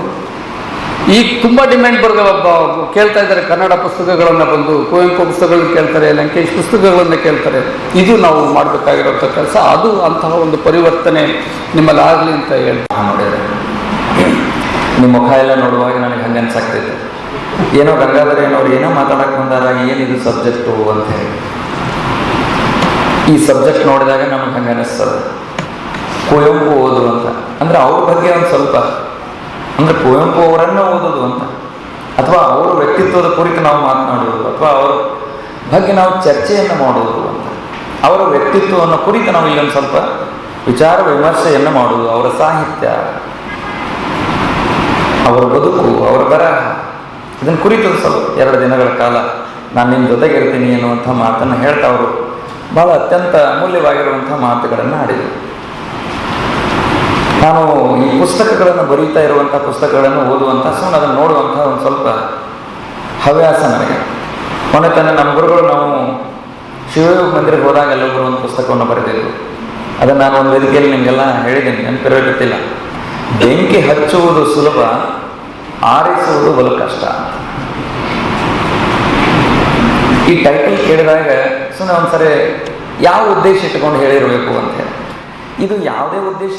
ಈಗ ತುಂಬ ಡಿಮ್ಯಾಂಡ್ ಕೇಳ್ತಾ ಇದ್ದಾರೆ. ಕನ್ನಡ ಪುಸ್ತಕಗಳನ್ನು ಬಂದು ಕುವೆಂಪು ಪುಸ್ತಕಗಳನ್ನು ಕೇಳ್ತಾರೆ, ಲಂಕೇಶ್ ಪುಸ್ತಕಗಳನ್ನು ಕೇಳ್ತಾರೆ. ಇದು ನಾವು ಮಾಡಬೇಕಾಗಿರೋಂಥ ಕೆಲಸ. ಅದು ಅಂತಹ ಒಂದು ಪರಿವರ್ತನೆ ನಿಮ್ಮಲ್ಲಿ ಆಗಲಿ ಅಂತ ಹೇಳ್ತಾ ನೋಡಿದರೆ ನಿಮ್ಮ ಮುಖ ಎಲ್ಲ ನೋಡುವಾಗ ನನಗೆ ಹಂಗೆ ಅನ್ಸಾಗ್ತೈತೆ, ಏನೋ ಗಂಗಾಧರ ಏನೋರು ಏನೋ ಮಾತಾಡಕ್ಕೆ ಬಂದಾಗ ಏನಿದು ಸಬ್ಜೆಕ್ಟು ಅಂತ ಹೇಳಿ. ಈ ಸಬ್ಜೆಕ್ಟ್ ನೋಡಿದಾಗ ನಮಗೆ ಹಂಗೆ ಅನ್ನಿಸ್ತದೆ, ಕುವೆಂಪು ಓದು ಅಂತ. ಅಂದರೆ ಅವ್ರ ಬಗ್ಗೆ ಒಂದು ಸ್ವಲ್ಪ, ಅಂದರೆ ಕುವೆಂಪು ಅವರನ್ನು ಓದೋದು ಅಂತ, ಅಥವಾ ಅವರ ವ್ಯಕ್ತಿತ್ವದ ಕುರಿತು ನಾವು ಮಾತನಾಡೋದು, ಅಥವಾ ಅವರ ಬಗ್ಗೆ ನಾವು ಚರ್ಚೆಯನ್ನು ಮಾಡೋದು ಅಂತ. ಅವರ ವ್ಯಕ್ತಿತ್ವವನ್ನು ಕುರಿತು ನಾವು ಇಲ್ಲೊಂದು ಸ್ವಲ್ಪ ವಿಚಾರ ವಿಮರ್ಶೆಯನ್ನು ಮಾಡೋದು. ಅವರ ಸಾಹಿತ್ಯ, ಅವರ ಬದುಕು, ಅವರ ಬರಹ, ಇದನ್ನು ಕುರಿತು ಸ್ವಲ್ಪ 2 ದಿನಗಳ ಕಾಲ ನಾನು ನಿಮ್ಮ ಜೊತೆಗೆ ಇರ್ತೀನಿ ಎನ್ನುವಂಥ ಮಾತನ್ನು ಹೇಳ್ತಾ ಅವರು ಭಾಳ ಅತ್ಯಂತ ಅಮೂಲ್ಯವಾಗಿರುವಂಥ ಮಾತುಗಳನ್ನು ಆಡಿದರು. ನಾನು ಈ ಪುಸ್ತಕಗಳನ್ನು ಬರೀತಾ ಇರುವಂಥ ಪುಸ್ತಕಗಳನ್ನು ಓದುವಂಥ, ಸುಮ್ಮನೆ ಅದನ್ನು ನೋಡುವಂಥ ಒಂದು ಸ್ವಲ್ಪ ಹವ್ಯಾಸ ನನಗೆ. ಮೊನ್ನೆ ತಾನೇ ನಮ್ಮ ಗುರುಗಳು ನಾವು ಶಿವಯೋಗ ಮಂದಿರಕ್ಕೆ ಹೋದಾಗ ಎಲ್ಲೊಬ್ಬರು ಒಂದು ಪುಸ್ತಕವನ್ನು ಬರೆದಿದ್ರು. ಅದನ್ನು ನಾನು ಒಂದು ವೇದಿಕೆಯಲ್ಲಿ ನಿಮಗೆಲ್ಲ ಹೇಳಿದ್ದೀನಿ, ನೆನಪಿರೋದಿಲ್ಲ. ಬೆಂಕಿ ಹಚ್ಚುವುದು ಸುಲಭ, ಆರಿಸುವುದು ಬಲು ಕಷ್ಟ. ಈ ಟೈಟಲ್ ಕೇಳಿದಾಗ ಸುಮ್ಮನೆ ಒಂದ್ಸರಿ ಯಾವ ಉದ್ದೇಶ ಇಟ್ಟುಕೊಂಡು ಹೇಳಿರಬೇಕು ಅಂತ ಹೇಳಿ. ಇದು ಯಾವುದೇ ಉದ್ದೇಶ,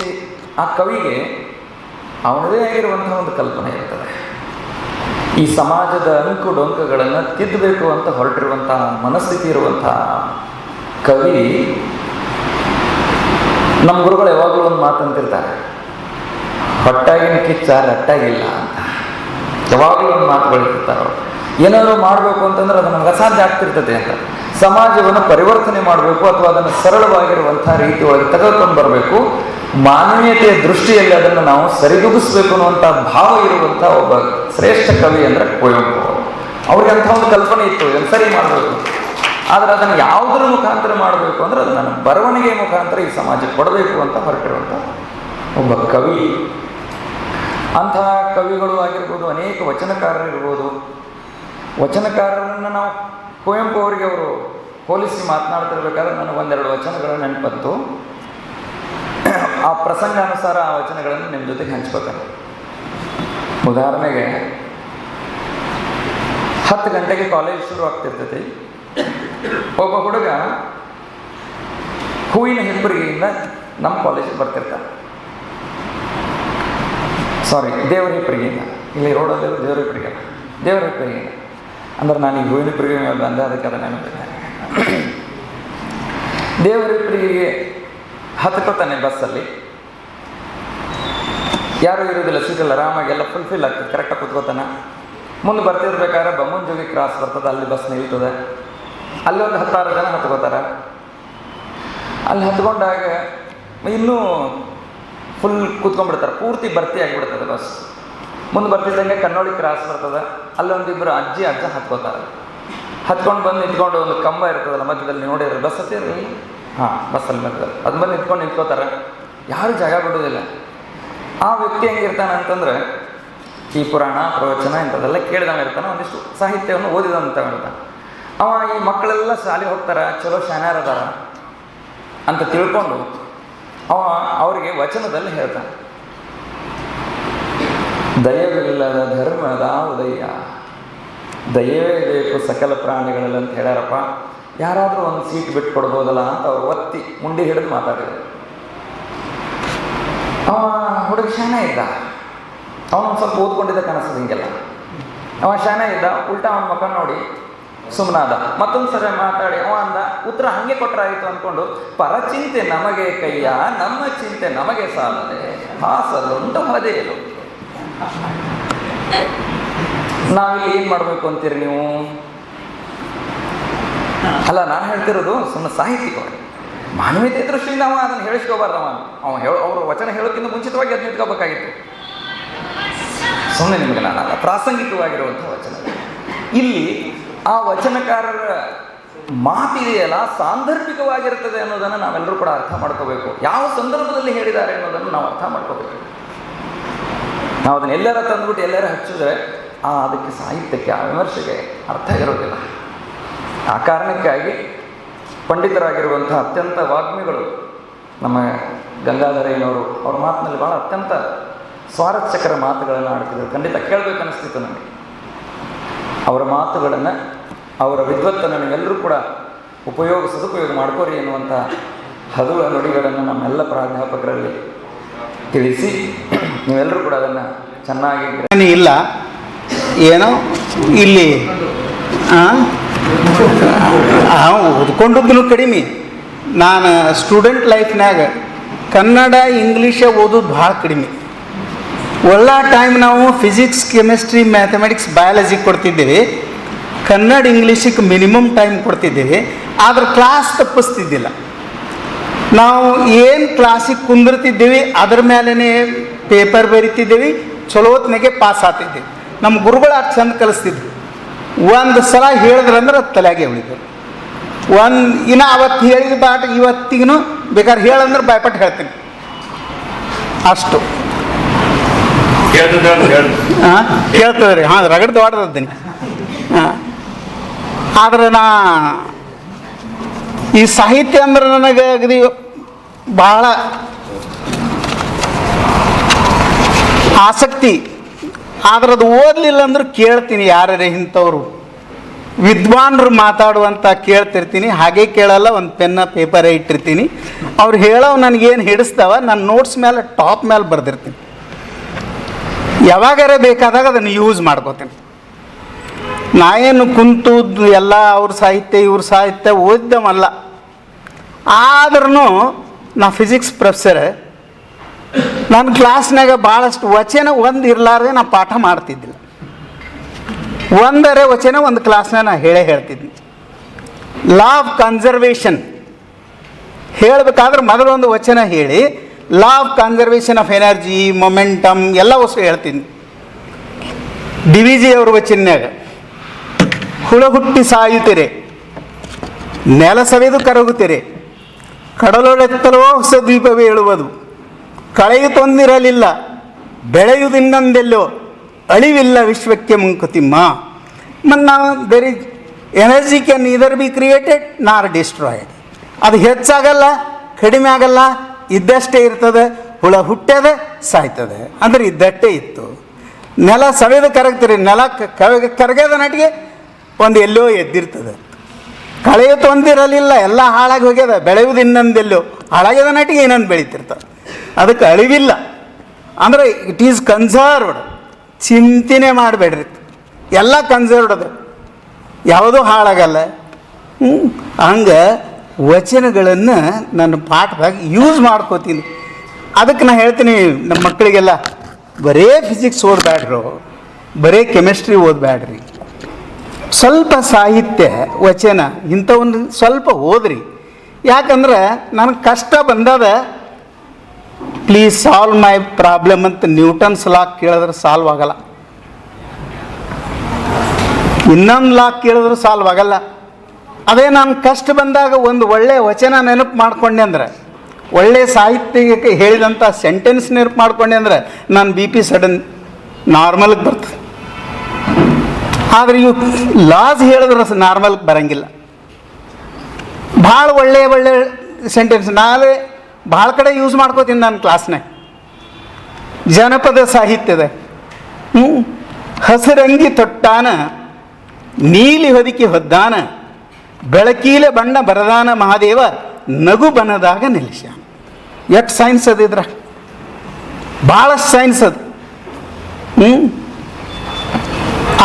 ಆ ಕವಿಗೆ ಅವನದೇ ಆಗಿರುವಂತಹ ಒಂದು ಕಲ್ಪನೆ ಇರ್ತದೆ. ಈ ಸಮಾಜದ ಅಂಕು ಡೊಂಕುಗಳನ್ನು ತಿದ್ದಬೇಕು ಅಂತ ಹೊರಟಿರುವಂತಹ ಮನಸ್ಥಿತಿ ಇರುವಂತಹ ಕವಿ. ನಮ್ಮ ಗುರುಗಳು ಯಾವಾಗಲೂ ಒಂದು ಮಾತಂತಿರ್ತಾರೆ, ಹೊಟ್ಟಾಗಿನ ಕಿಚ್ಚ ರಟ್ಟಾಗಿಲ್ಲ ಅಂತ. ಯಾವಾಗಲೂ ಒಂದು ಮಾತು ಬೆಳೀತಿರ್ತಾರೆ ಅವರು. ಏನಾದರೂ ಮಾಡಬೇಕು ಅಂತಂದ್ರೆ ಅದು ನಮ್ಗೆ ಅಸಾಧ್ಯ ಆಗ್ತಿರ್ತದೆ ಅಂತ. ಸಮಾಜವನ್ನು ಪರಿವರ್ತನೆ ಮಾಡಬೇಕು, ಅಥವಾ ಅದನ್ನು ಸರಳವಾಗಿರುವಂಥ ರೀತಿ ಒಳಗೆ ತೆಗೆದುಕೊಂಡು ಬರಬೇಕು, ಮಾನವೀಯತೆಯ ದೃಷ್ಟಿಯಲ್ಲಿ ಅದನ್ನು ನಾವು ಸರಿದೂಗಿಸ್ಬೇಕು ಅನ್ನುವಂಥ ಭಾವ ಇರುವಂಥ ಒಬ್ಬ ಶ್ರೇಷ್ಠ ಕವಿ ಅಂದರೆ ಕುವೆಂಪು. ಅವ್ರಿಗೆ ಅಂಥ ಒಂದು ಕಲ್ಪನೆ ಇತ್ತು, ಇದನ್ನು ಸರಿ ಮಾಡಬೇಕು. ಆದರೆ ಅದನ್ನು ಯಾವುದರ ಮುಖಾಂತರ ಮಾಡಬೇಕು ಅಂದರೆ ಅದು ನನ್ನ ಬರವಣಿಗೆ ಮುಖಾಂತರ ಈ ಸಮಾಜಕ್ಕೆ ಕೊಡಬೇಕು ಅಂತ ಹೊರಟಿರುವಂಥ ಒಬ್ಬ ಕವಿ. ಅಂತಹ ಕವಿಗಳು ಆಗಿರ್ಬೋದು, ಅನೇಕ ವಚನಕಾರರಿರ್ಬೋದು. ವಚನಕಾರರನ್ನು ನಾವು ಕುವೆಂಪು ಅವರಿಗೆ ಅವರು ಹೋಲಿಸಿ ಮಾತನಾಡ್ತಿರ್ಬೇಕಾದ್ರೆ ನನಗೆ ಒಂದೆರಡು ವಚನಗಳು ನೆನಪತ್ತು. ಆ ಪ್ರಸಂಗಾನುಸಾರ ಆ ವಚನಗಳನ್ನು ನಿಮ್ಮ ಜೊತೆಗೆ ಹಂಚ್ಕೋತಾರೆ. ಉದಾಹರಣೆಗೆ 10 ಗಂಟೆಗೆ ಕಾಲೇಜ್ ಶುರು ಆಗ್ತಿರ್ತೈತಿ. ಒಬ್ಬ ಹುಡುಗ ಹೂವಿನ ಹೆಬ್ಬರಿಗೆಯಿಂದ ನಮ್ಮ ಕಾಲೇಜಿಗೆ ಬರ್ತಿರ್ತಾನೆ. ದೇವರ ಹೆಬ್ಬರಿಗೆಯಿಂದ, ಇಲ್ಲಿ ರೋಡಲ್ಲಿ ದೇವರ ಹೆಬ್ಬರಿಗೆಯಿಂದ ಅಂದ್ರೆ ನಾನು ಈ ಹೂವಿನ ಹೆಬ್ಬರಿಗೆ ಮೇಲೆ ಬಂದೆ, ಅದಕ್ಕೆ ಅದನ್ನು ನೆನಪಿದ್ದೇನೆ. ದೇವರ ಹೆಬ್ಬರಿಗೆಗೆ ಹತ್ಕೋತಾನೆ ಬಸ್ಸಲ್ಲಿ. ಯಾರೂ ಇರೋದಿಲ್ಲ, ಸೀಟಲ್ಲ, ಆರಾಮಾಗಿ ಎಲ್ಲ ಫುಲ್ಫಿಲ್ ಆಗ್ತದೆ, ಕರೆಕ್ಟಾಗಿ ಕುತ್ಕೋತಾನೆ. ಮುಂದೆ ಬರ್ತಿರ್ಬೇಕಾದ್ರೆ ಬಮ್ಮುಂಜೋಗಿ ಕ್ರಾಸ್ ಬರ್ತದೆ, ಅಲ್ಲಿ ಬಸ್ ನಿಲ್ತದೆ. ಅಲ್ಲಿ ಒಂದು 10-6 ಜನ ಹತ್ಕೋತಾರೆ. ಅಲ್ಲಿ ಹತ್ಕೊಂಡಾಗ ಇನ್ನೂ ಫುಲ್ ಕೂತ್ಕೊಂಡ್ಬಿಡ್ತಾರೆ, ಪೂರ್ತಿ ಭರ್ತಿ ಆಗಿಬಿಡ್ತದೆ ಬಸ್. ಮುಂದೆ ಬರ್ತಿದ್ದಂಗೆ ಕನ್ನೋಳಿ ಕ್ರಾಸ್ ಬರ್ತದೆ, ಅಲ್ಲೊಂದಿಬ್ಬರು ಅಜ್ಜ ಹತ್ಕೋತಾರೆ. ಹತ್ಕೊಂಡು ಬಂದು ನಿಂತ್ಕೊಂಡು ಒಂದು ಕಂಬ ಇರ್ತದಲ್ಲ ಮಧ್ಯದಲ್ಲಿ, ನೋಡಿದ್ರೆ ಬಸ್ ಹತ್ತಿರಲಿ, ಬಸ್ಸಲ್ಲಿ ಮಧ್ಯದಲ್ಲಿ ಅದು ಬಂದು ನಿಂತ್ಕೋತಾರೆ. ಯಾರೂ ಜಾಗ ಬಿಡೋದಿಲ್ಲ. ಆ ವ್ಯಕ್ತಿ ಹೆಂಗಿರ್ತಾನೆ ಅಂತಂದ್ರೆ ಈ ಪುರಾಣ ಪ್ರವಚನ ಇಂಥದ್ದೆಲ್ಲ ಕೇಳಿದವ ಇರ್ತಾನೆ, ಒಂದಿಷ್ಟು ಸಾಹಿತ್ಯವನ್ನು ಓದಿದಂತ ಇರ್ತಾನೆ. ಅವ ಈ ಮಕ್ಕಳೆಲ್ಲ ಶಾಲೆಗೆ ಹೋಗ್ತಾರೆ, ಚಲೋ ಶಾನ್ಯಾರ ಅದಾರ ಅಂತ ತಿಳ್ಕೊಂಡು ಅವ ಅವರಿಗೆ ವಚನದಲ್ಲಿ ಹೇಳ್ತಾನೆ, ದಯವಿಲ್ಲದ ಧರ್ಮದ ಉದಯ, ದಯವೇ ಬೇಕು ಸಕಲ ಪ್ರಾಣಿಗಳಲ್ಲಿ ಅಂತ ಹೇಳ್ಯಾರಪ್ಪ. ಯಾರಾದರೂ ಒಂದು ಸೀಟ್ ಬಿಟ್ಟು ಕೊಡ್ಬೋದಲ್ಲ ಅಂತ ಅವ್ರು ಒತ್ತಿ ಮುಂಡಿ ಹಿಡಿದು ಮಾತಾಡಿದ್ರು. ಅವ ಹುಡುಗ ಶಾನೆ ಇದ್ದ, ಅವನೊಂದು ಸ್ವಲ್ಪ ಓದ್ಕೊಂಡಿದ್ದ ಕಾಣಿಸ್ತದೆ ಹಿಂಗೆಲ್ಲ. ಅವ ಶಾನೆ ಇದ್ದ, ಉಲ್ಟಾ ಅವನ ಮಕ್ಕ ನೋಡಿ ಸುಮ್ಮನಾದ. ಮತ್ತೊಂದು ಸರಿ ಮಾತಾಡಿ ಅವ ಅಂದ, ಉತ್ತರ ಹಾಗೆ ಕೊಟ್ಟರಾಯಿತು ಅಂದ್ಕೊಂಡು, ಪರಚಿಂತೆ ನಮಗೆ ಕೈಯ, ನಮ್ಮ ಚಿಂತೆ ನಮಗೆ ಸಾಲದೆ, ಹಾಸಲುಂಟು ಹದೇಲು. ನಾವಿಲ್ಲಿ ಏನು ಮಾಡಬೇಕು ಅಂತೀರಿ ನೀವು? ಅಲ್ಲ, ನಾನು ಹೇಳ್ತಿರೋದು ಸುಮ್ಮನೆ ಸಾಹಿತ್ಯಿಕವಾಗಿ, ಮಾನವೀಯತೆ ದೃಷ್ಟಿಯಿಂದ ಅವ ಅದನ್ನು ಹೇಳಿಸ್ಕೋಬಾರ್ದು. ಅವರು ವಚನ ಹೇಳೋಕ್ಕಿಂತ ಮುಂಚಿತವಾಗಿ ಅದು ನಿಂತ್ಕೋಬೇಕಾಗಿತ್ತು. ಸುಮ್ಮನೆ ನಿಮಗೆ ನಾನಲ್ಲ, ಪ್ರಾಸಂಗಿಕವಾಗಿರುವಂಥ ವಚನ. ಇಲ್ಲಿ ಆ ವಚನಕಾರರ ಮಾತಿದೆಯಲ್ಲ, ಸಾಂದರ್ಭಿಕವಾಗಿರ್ತದೆ ಅನ್ನೋದನ್ನು ನಾವೆಲ್ಲರೂ ಕೂಡ ಅರ್ಥ ಮಾಡ್ಕೋಬೇಕು. ಯಾವ ಸಂದರ್ಭದಲ್ಲಿ ಹೇಳಿದ್ದಾರೆ ಅನ್ನೋದನ್ನು ನಾವು ಅರ್ಥ ಮಾಡ್ಕೋಬೇಕು. ನಾವು ಅದನ್ನು ಎಲ್ಲರ ತಂದುಬಿಟ್ಟು ಎಲ್ಲರ ಹಚ್ಚಿದ್ರೆ ಅದಕ್ಕೆ ಸಾಹಿತ್ಯಕ್ಕೆ, ಆ ವಿಮರ್ಶೆಗೆ ಅರ್ಥ ಇರೋದಿಲ್ಲ. ಆ ಕಾರಣಕ್ಕಾಗಿ ಪಂಡಿತರಾಗಿರುವಂಥ ಅತ್ಯಂತ ವಾಗ್ಮಿಗಳು ನಮ್ಮ ಗಂಗಾಧರಯ್ಯನವರು ಅವ್ರ ಮಾತಿನಲ್ಲಿ ಭಾಳ ಅತ್ಯಂತ ಸ್ವಾರಸ್ಯಕರ ಮಾತುಗಳನ್ನು ಆಡ್ತಿದ್ರು. ಖಂಡಿತ ಕೇಳಬೇಕನ್ನಿಸ್ತಿತ್ತು ನನಗೆ ಅವರ ಮಾತುಗಳನ್ನು, ಅವರ ವಿದ್ವತ್ತನ್ನು ನೀವೆಲ್ಲರೂ ಕೂಡ ಸದುಪಯೋಗ ಮಾಡ್ಕೋರಿ ಎನ್ನುವಂಥ ಹದುಳ ನುಡಿಗಳನ್ನು ನಮ್ಮೆಲ್ಲ ಪ್ರಾಧ್ಯಾಪಕರಲ್ಲಿ ತಿಳಿಸಿ ನೀವೆಲ್ಲರೂ ಕೂಡ ಅದನ್ನು ಚೆನ್ನಾಗಿ ಇಲ್ಲ ಏನೋ ಇಲ್ಲಿ ಓದ್ಕೊಂಡದ್ದು ಕಡಿಮೆ. ನಾನು ಸ್ಟೂಡೆಂಟ್ ಲೈಫ್ನಾಗ ಕನ್ನಡ ಇಂಗ್ಲೀಷ ಓದೋದು ಭಾಳ ಕಡಿಮೆ. ಒಳ್ಳೆ ಟೈಮ್ ನಾವು ಫಿಸಿಕ್ಸ್, ಕೆಮಿಸ್ಟ್ರಿ, ಮ್ಯಾಥಮೆಟಿಕ್ಸ್, ಬಯಾಲಜಿ ಕೊಡ್ತಿದ್ದೇವೆ. ಕನ್ನಡ ಇಂಗ್ಲೀಷಿಗೆ ಮಿನಿಮಮ್ ಟೈಮ್ ಕೊಡ್ತಿದ್ದೇವೆ. ಆದ್ರೆ ಕ್ಲಾಸ್ ತಪ್ಪಿಸ್ತಿದ್ದಿಲ್ಲ. ನಾವು ಏನು ಕ್ಲಾಸಿಗೆ ಕುಂದಿರ್ತಿದ್ದೀವಿ ಅದರ ಮೇಲೇ ಪೇಪರ್ ಬರಿತಿದ್ದೀವಿ, ಚಲೋ ಹೊತ್ತಿನಾಗೆ ಪಾಸ್ ಆಗ್ತಿದ್ದೀವಿ. ನಮ್ಮ ಗುರುಗಳು ಅಷ್ಟು ಚಂದ ಕಲಿಸ್ತಿದ್ರು. ಒಂದು ಸಲ ಹೇಳಿದ್ರಂದ್ರೆ ಅದು ತಲೆಯಾಗೆ ಉಳಿದ್ರು. ಇನ್ನು ಅವತ್ತು ಹೇಳಿದ ಬಾಟ ಇವತ್ತಿಗೂ ಬೇಕಾದ್ರೆ ಹೇಳಂದ್ರೆ ಬಾಯ್ಪಟ್ಟು ಹೇಳ್ತೀನಿ ಅಷ್ಟು. ಕೇಳ್ತದೆ ರೀ, ರಗಡ್ದು ಹೊಡೆದದ್ದೀನಿ. ಆದ್ರೆ ಈ ಸಾಹಿತ್ಯ ಅಂದ್ರೆ ನನಗೆ ಅಗದಿ ಭಾಳ ಆಸಕ್ತಿ. ಆದ್ರೆ ಅದು ಓದಲಿಲ್ಲ ಅಂದ್ರೆ ಕೇಳ್ತೀನಿ, ಯಾರೇ ಇಂಥವ್ರು ವಿದ್ವಾನ್ರು ಮಾತಾಡುವಂಥ ಕೇಳ್ತಿರ್ತೀನಿ. ಹಾಗೆ ಕೇಳಲ್ಲ, ಒಂದು ಪೆನ್ನ ಪೇಪರೇ ಇಟ್ಟಿರ್ತೀನಿ. ಅವ್ರು ಹೇಳೋವು ನನಗೇನು ಹಿಡಿಸ್ತಾವ ನಾನು ನೋಟ್ಸ್ ಮೇಲೆ ಟಾಪ್ ಮೇಲೆ ಬರೆದಿರ್ತೀನಿ. ಯಾವಾಗಾರ ಬೇಕಾದಾಗ ಅದನ್ನು ಯೂಸ್ ಮಾಡ್ಕೋತೀನಿ. ನಾ ಏನು ಕುಂತು ಎಲ್ಲ ಅವ್ರ ಸಾಹಿತ್ಯ ಇವ್ರ ಸಾಹಿತ್ಯ ಓದಿದ್ದವಲ್ಲ. ಆದ್ರೂ ನಾ ಫಿಸಿಕ್ಸ್ ಪ್ರೊಫೆಸರ್. ನನ್ನ ಕ್ಲಾಸ್ನಾಗ ಭಾಳಷ್ಟು ವಚನ ಒಂದು ಇರಲಾರ್ದೆ ನಾ ಪಾಠ ಮಾಡ್ತಿದ್ದಿಲ್ಲ. ಒಂದರೆ ವಚನ ಒಂದು ಕ್ಲಾಸ್ನಾಗ ನಾ ಹೇಳ್ತಿದ್ದೆ. ಲಾ ಆಫ್ ಕನ್ಸರ್ವೇಷನ್ ಹೇಳಬೇಕಾದ್ರೆ ಮೊದಲೊಂದು ವಚನ ಹೇಳಿ law of conservation of energy, momentum ಎಲ್ಲ ವಸ್ತು ಹೇಳ್ತೀನಿ. ಡಿ ವಿ ಜಿ ಅವ್ರ ವಚನ್ಯಾಗ ಹುಳ ಹುಟ್ಟಿ ಸಾಯುತ್ತೀರಿ, ನೆಲ ಸವೆದು ಕರಗುತ್ತೀರಿ, ಕಡಲೊಳೆತ್ತಲೋ ಹೊಸ ದ್ವೀಪವೇ ಹೇಳುವುದು, ಕಳೆಯುತ್ತೊಂದಿರಲಿಲ್ಲ ಬೆಳೆಯುವುದಿನ್ನೊಂದೆಲ್ಲೋ ಅಳಿವಿಲ್ಲ ವಿಶ್ವಕ್ಕೆ ಮುಂಕುತಿಮ್ಮ. ಮತ್ತು ನಾವು there is energy can neither be created nor destroyed. ಅದು ಹೆಚ್ಚಾಗಲ್ಲ, ಕಡಿಮೆ ಆಗಲ್ಲ, ಇದ್ದಷ್ಟೇ ಇರ್ತದೆ. ಹುಳ ಹುಟ್ಟ್ಯದ ಸಾಯ್ತದೆ ಅಂದರೆ ಇದ್ದಷ್ಟೇ ಇತ್ತು. ನೆಲ ಸವೆದು ಕರಗ್ತೀರಿ, ನೆಲ ಕರಗದ ನಟಿಗೆ ಒಂದು ಎಲ್ಲೋ ಎದ್ದಿರ್ತದೆ. ಕಳೆಯುತ್ತೊಂದಿರಲಿಲ್ಲ, ಎಲ್ಲ ಹಾಳಾಗಿ ಹೋಗ್ಯದ, ಬೆಳೆಯುವುದು ಇನ್ನೊಂದೆಲ್ಲೋ ಹಾಳಾಗ್ಯದ ನಟಿಗೆ ಇನ್ನೊಂದು ಬೆಳೀತಿರ್ತದೆ. ಅದಕ್ಕೆ ಅಳಿವಿಲ್ಲ ಅಂದರೆ ಇಟ್ ಈಸ್ ಕನ್ಸರ್ವ್ಡ್. ಚಿಂತನೆ ಮಾಡಬೇಡ್ರಿ, ಎಲ್ಲ ಕನ್ಸರ್ವ್ಡ್ ಅದು, ಯಾವುದೂ ಹಾಳಾಗಲ್ಲ. ಹಂಗೆ ವಚನಗಳನ್ನು ನನ್ನ ಪಾಠದಾಗ ಯೂಸ್ ಮಾಡ್ಕೋತೀನಿ. ಅದಕ್ಕೆ ನಾನು ಹೇಳ್ತೀನಿ ನಮ್ಮ ಮಕ್ಕಳಿಗೆಲ್ಲ, ಬರೇ ಫಿಸಿಕ್ಸ್ ಓದಬೇಡ್ರು, ಬರೇ ಕೆಮಿಸ್ಟ್ರಿ ಓದಬೇಡ್ರಿ, ಸ್ವಲ್ಪ ಸಾಹಿತ್ಯ ವಚನ ಇಂಥವೊಂದು ಸ್ವಲ್ಪ ಓದ್ರಿ. ಯಾಕಂದ್ರೆ ನನಗೆ ಕಷ್ಟ ಬಂದದ, ಪ್ಲೀಸ್ ಸಾಲ್ವ್ ಮೈ ಪ್ರಾಬ್ಲಮ್ ಅಂತ ನ್ಯೂಟನ್ಸ್ ಲಾ ಕೇಳಿದ್ರೆ ಸಾಲ್ವ್ ಆಗಲ್ಲ, ಇನ್ನೊಂದು ಲಾ ಕೇಳಿದ್ರೆ ಸಾಲ್ವ್ ಆಗಲ್ಲ. ಅದೇ ನಾನು ಕಷ್ಟ ಬಂದಾಗ ಒಂದು ಒಳ್ಳೆಯ ವಚನ ನೆನಪು ಮಾಡ್ಕೊಂಡೆ ಅಂದ್ರೆ, ಒಳ್ಳೆಯ ಸಾಹಿತ್ಯಕ್ಕೆ ಹೇಳಿದಂಥ ಸೆಂಟೆನ್ಸ್ ನೆನಪು ಮಾಡ್ಕೊಂಡೆ ಅಂದ್ರೆ ನಾನು ಬಿ ಪಿ ಸಡನ್ ನಾರ್ಮಲ್ಗೆ ಬರ್ತದೆ. ಆದರೆ ಇವು ಲಾಸ್ ಹೇಳಿದ್ರೆ ನಾರ್ಮಲ್ಗೆ ಬರೋಂಗಿಲ್ಲ. ಭಾಳ ಒಳ್ಳೆಯ ಸೆಂಟೆನ್ಸ್ ನಾಳೆ ಭಾಳ ಕಡೆ ಯೂಸ್ ಮಾಡ್ಕೋತೀನಿ ನಾನು ಕ್ಲಾಸ್ನಾಗ. ಜನಪದ ಸಾಹಿತ್ಯದ ಹಸಿರಂಗಿ ತೊಟ್ಟಾನ, ನೀಲಿ ಹೊದಿಕೆ ಹೊದ್ದಾನ, ಬೆಳಕೀಲೆ ಬಣ್ಣ ಬರದಾನ ಮಹಾದೇವ, ನಗು ಬನದಾಗ ನಿಲ್ಲಿಸ್ಯಾನ. ಎಷ್ಟು ಸೈನ್ಸ್ ಅದು ಇದ್ರ, ಭಾಳಷ್ಟು ಸೈನ್ಸ್ ಅದು.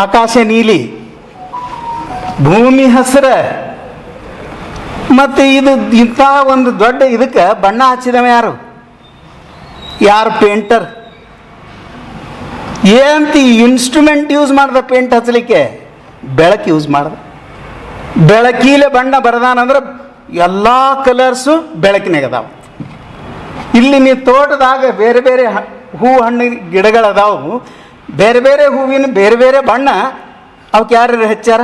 ಆಕಾಶ ನೀಲಿ, ಭೂಮಿ ಹಸಿರ, ಮತ್ತು ಇದು ಇಂಥ ಒಂದು ದೊಡ್ಡ ಇದಕ್ಕೆ ಬಣ್ಣ ಹಚ್ಚಿದವ ಯಾರು ಪೇಂಟರ್? ಏನಂತ ಇನ್ಸ್ಟ್ರೂಮೆಂಟ್ ಯೂಸ್ ಮಾಡ್ದ ಪೇಂಟ್ ಹಚ್ಚಲಿಕ್ಕೆ? ಬೆಳಕು ಯೂಸ್ ಮಾಡ್ದ. ಬೆಳಕೀಲೆ ಬಣ್ಣ ಬರದಾನಂದ್ರೆ ಎಲ್ಲ ಕಲರ್ಸು ಬೆಳಕಿನಾಗ ಅದಾವ. ಇಲ್ಲಿ ನೀವು ತೋಟದಾಗ ಬೇರೆ ಬೇರೆ ಹೂ ಹಣ್ಣು ಗಿಡಗಳದಾವು, ಬೇರೆ ಬೇರೆ ಹೂವಿನ ಬೇರೆ ಬೇರೆ ಬಣ್ಣ, ಅವಕ್ಕೆ ಯಾರು ಹಚ್ಚಾರ?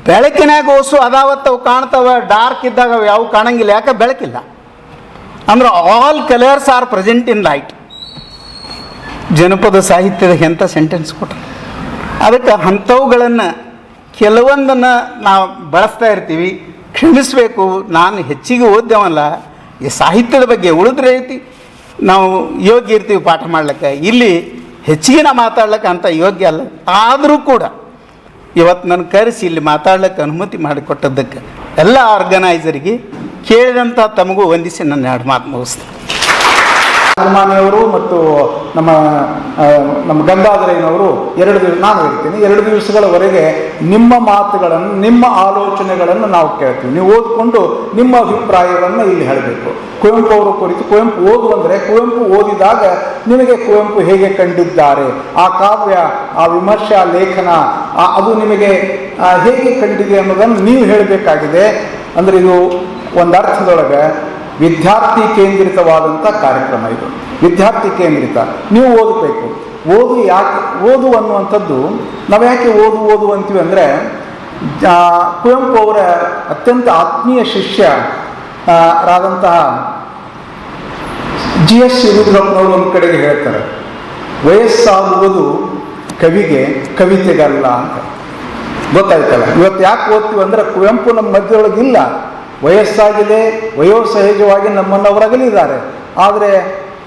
ಬೆಳಕಿನಾಗ ಓಸು ಅದಾವತ್ತು ಅವು ಕಾಣ್ತಾವ, ಡಾರ್ಕ್ ಇದ್ದಾಗ ಅವು ಯಾವ ಕಾಣಂಗಿಲ್ಲ, ಯಾಕೆ? ಬೆಳಕಿಲ್ಲ. ಅಂದ್ರೆ all colours are present in light. ಜನಪದ ಸಾಹಿತ್ಯದ ಎಂಥ ಸೆಂಟೆನ್ಸ್ ಕೊಟ್ಟರು. ಅದಕ್ಕೆ ಅಂಥವುಗಳನ್ನು ಕೆಲವೊಂದನ್ನು ನಾವು ಬಳಸ್ತಾ ಇರ್ತೀವಿ, ಕ್ಷಮಿಸಬೇಕು. ನಾನು ಹೆಚ್ಚಿಗೆ ಓದ್ದವಲ್ಲ ಈ ಸಾಹಿತ್ಯದ ಬಗ್ಗೆ, ಉಳಿದ್ರೆ ಐತಿ ನಾವು ಯೋಗ್ಯ ಇರ್ತೀವಿ ಪಾಠ ಮಾಡ್ಲಿಕ್ಕೆ. ಇಲ್ಲಿ ಹೆಚ್ಚಿಗೆ ನಾ ಮಾತಾಡ್ಲಿಕ್ಕೆ ಅಂತ ಯೋಗ್ಯ ಅಲ್ಲ. ಆದರೂ ಕೂಡ ಇವತ್ತು ನನ್ನ ಕರೆಸಿ ಇಲ್ಲಿ ಮಾತಾಡ್ಲಿಕ್ಕೆ ಅನುಮತಿ ಮಾಡಿಕೊಟ್ಟದ್ದಕ್ಕೆ ಎಲ್ಲ ಆರ್ಗನೈಸರಿಗೆ ಕೇಳಿದಂಥ ತಮಗೂ ವಂದಿಸಿ ನನ್ನ ಎರಡು ಮಾತು ಮುಗಿಸ್ತೀನಿ. ಅಭಿಮಾನಿಯವರು ಮತ್ತು ನಮ್ಮ ಗಂಗಾಧರಯ್ಯನವರು ನಾನು ಹೇಳ್ತೀನಿ 2 ದಿವಸಗಳವರೆಗೆ ನಿಮ್ಮ ಮಾತುಗಳನ್ನು, ನಿಮ್ಮ ಆಲೋಚನೆಗಳನ್ನು ನಾವು ಕೇಳ್ತೀವಿ. ನೀವು ಓದಿಕೊಂಡು ನಿಮ್ಮ ಅಭಿಪ್ರಾಯವನ್ನು ಇಲ್ಲಿ ಹೇಳಬೇಕು. ಕುವೆಂಪು ಅವರ ಕುರಿತು, ಕುವೆಂಪು ಓದುವಂದರೆ ಕುವೆಂಪು ಓದಿದಾಗ ನಿಮಗೆ ಕುವೆಂಪು ಹೇಗೆ ಕಂಡಿದ್ದಾರೆ, ಆ ಕಾವ್ಯ, ಆ ವಿಮರ್ಶಾ ಲೇಖನ ಅದು ನಿಮಗೆ ಹೇಗೆ ಕಂಡಿದೆ ಅನ್ನೋದನ್ನು ನೀವು ಹೇಳಬೇಕಾಗಿದೆ. ಅಂದರೆ ಇದು ಒಂದು ಅರ್ಥದೊಳಗೆ ವಿದ್ಯಾರ್ಥಿ ಕೇಂದ್ರಿತವಾದಂಥ ಕಾರ್ಯಕ್ರಮ. ಇದು ವಿದ್ಯಾರ್ಥಿ ಕೇಂದ್ರಿತ. ನೀವು ಓದಬೇಕು. ಓದು ಅನ್ನುವಂಥದ್ದು ನಾವು ಯಾಕೆ ಓದು ಅಂತೀವಿ ಅಂದರೆ, ಕುವೆಂಪು ಅವರ ಅತ್ಯಂತ ಆತ್ಮೀಯ ಶಿಷ್ಯರಾದಂತಹ GS ಶಿವರುದ್ರಪ್ಪನವರು ಒಂದು ಕಡೆಗೆ ಹೇಳ್ತಾರೆ, ವಯಸ್ಸಾಗುವುದು ಕವಿಗೆ, ಕವಿತೆಗಲ್ಲ ಅಂತ. ಗೊತ್ತಾಯ್ತಲ್ಲ? ಇವತ್ತು ಯಾಕೆ ಓದ್ತೀವಿ ಅಂದರೆ ಕುವೆಂಪು ನಮ್ಮ ಮಧ್ಯದೊಳಗಿಲ್ಲ, ವಯಸ್ಸಾಗಿದೆ, ವಯೋಸಹಜವಾಗಿ ನಮ್ಮನ್ನು ಅವರು ಅಗಲಿದ್ದಾರೆ. ಆದರೆ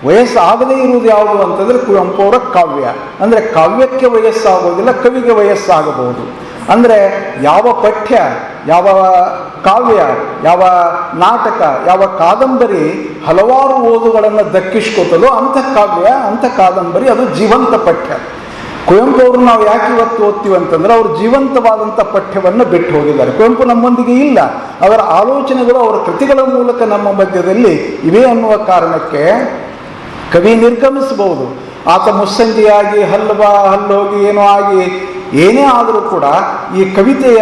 ವಯಸ್ಸಾಗದೇ ಇರುವುದು ಯಾವುದು ಅಂತಂದರೆ ಕುವೆಂಪು ಅವರ ಕಾವ್ಯ. ಅಂದರೆ ಕಾವ್ಯಕ್ಕೆ ವಯಸ್ಸಾಗೋದಿಲ್ಲ, ಕವಿಗೆ ವಯಸ್ಸಾಗಬಹುದು. ಅಂದರೆ ಯಾವ ಪಠ್ಯ, ಯಾವ ಕಾವ್ಯ, ಯಾವ ನಾಟಕ, ಯಾವ ಕಾದಂಬರಿ ಹಲವಾರು ಓದುಗಳನ್ನು ದಕ್ಕಿಸ್ಕೊತದೋ ಅಂಥ ಕಾವ್ಯ, ಅಂಥ ಕಾದಂಬರಿ ಅದು ಜೀವಂತ ಪಠ್ಯ. ಕುವೆಂಪು ಅವರು ನಾವು ಯಾಕೆ ಇವತ್ತು ಓದ್ತೀವಿ ಅಂತಂದರೆ ಅವರು ಜೀವಂತವಾದಂಥ ಪಠ್ಯವನ್ನು ಬಿಟ್ಟು ಹೋಗಿದ್ದಾರೆ. ಕುವೆಂಪು ನಮ್ಮೊಂದಿಗೆ ಇಲ್ಲ, ಅವರ ಆಲೋಚನೆಗಳು ಅವರ ಕೃತಿಗಳ ಮೂಲಕ ನಮ್ಮ ಮಧ್ಯದಲ್ಲಿ ಇವೆ ಅನ್ನುವ ಕಾರಣಕ್ಕೆ ಕವಿ ನಿರ್ಗಮಿಸಬಹುದು. ಆತ ಮುಸ್ಸಂಜೆಯಾಗಿ ಹಲ್ಲೋಗಿ ಏನೋ ಆಗಿ ಏನೇ ಆದರೂ ಕೂಡ ಈ ಕವಿತೆಯ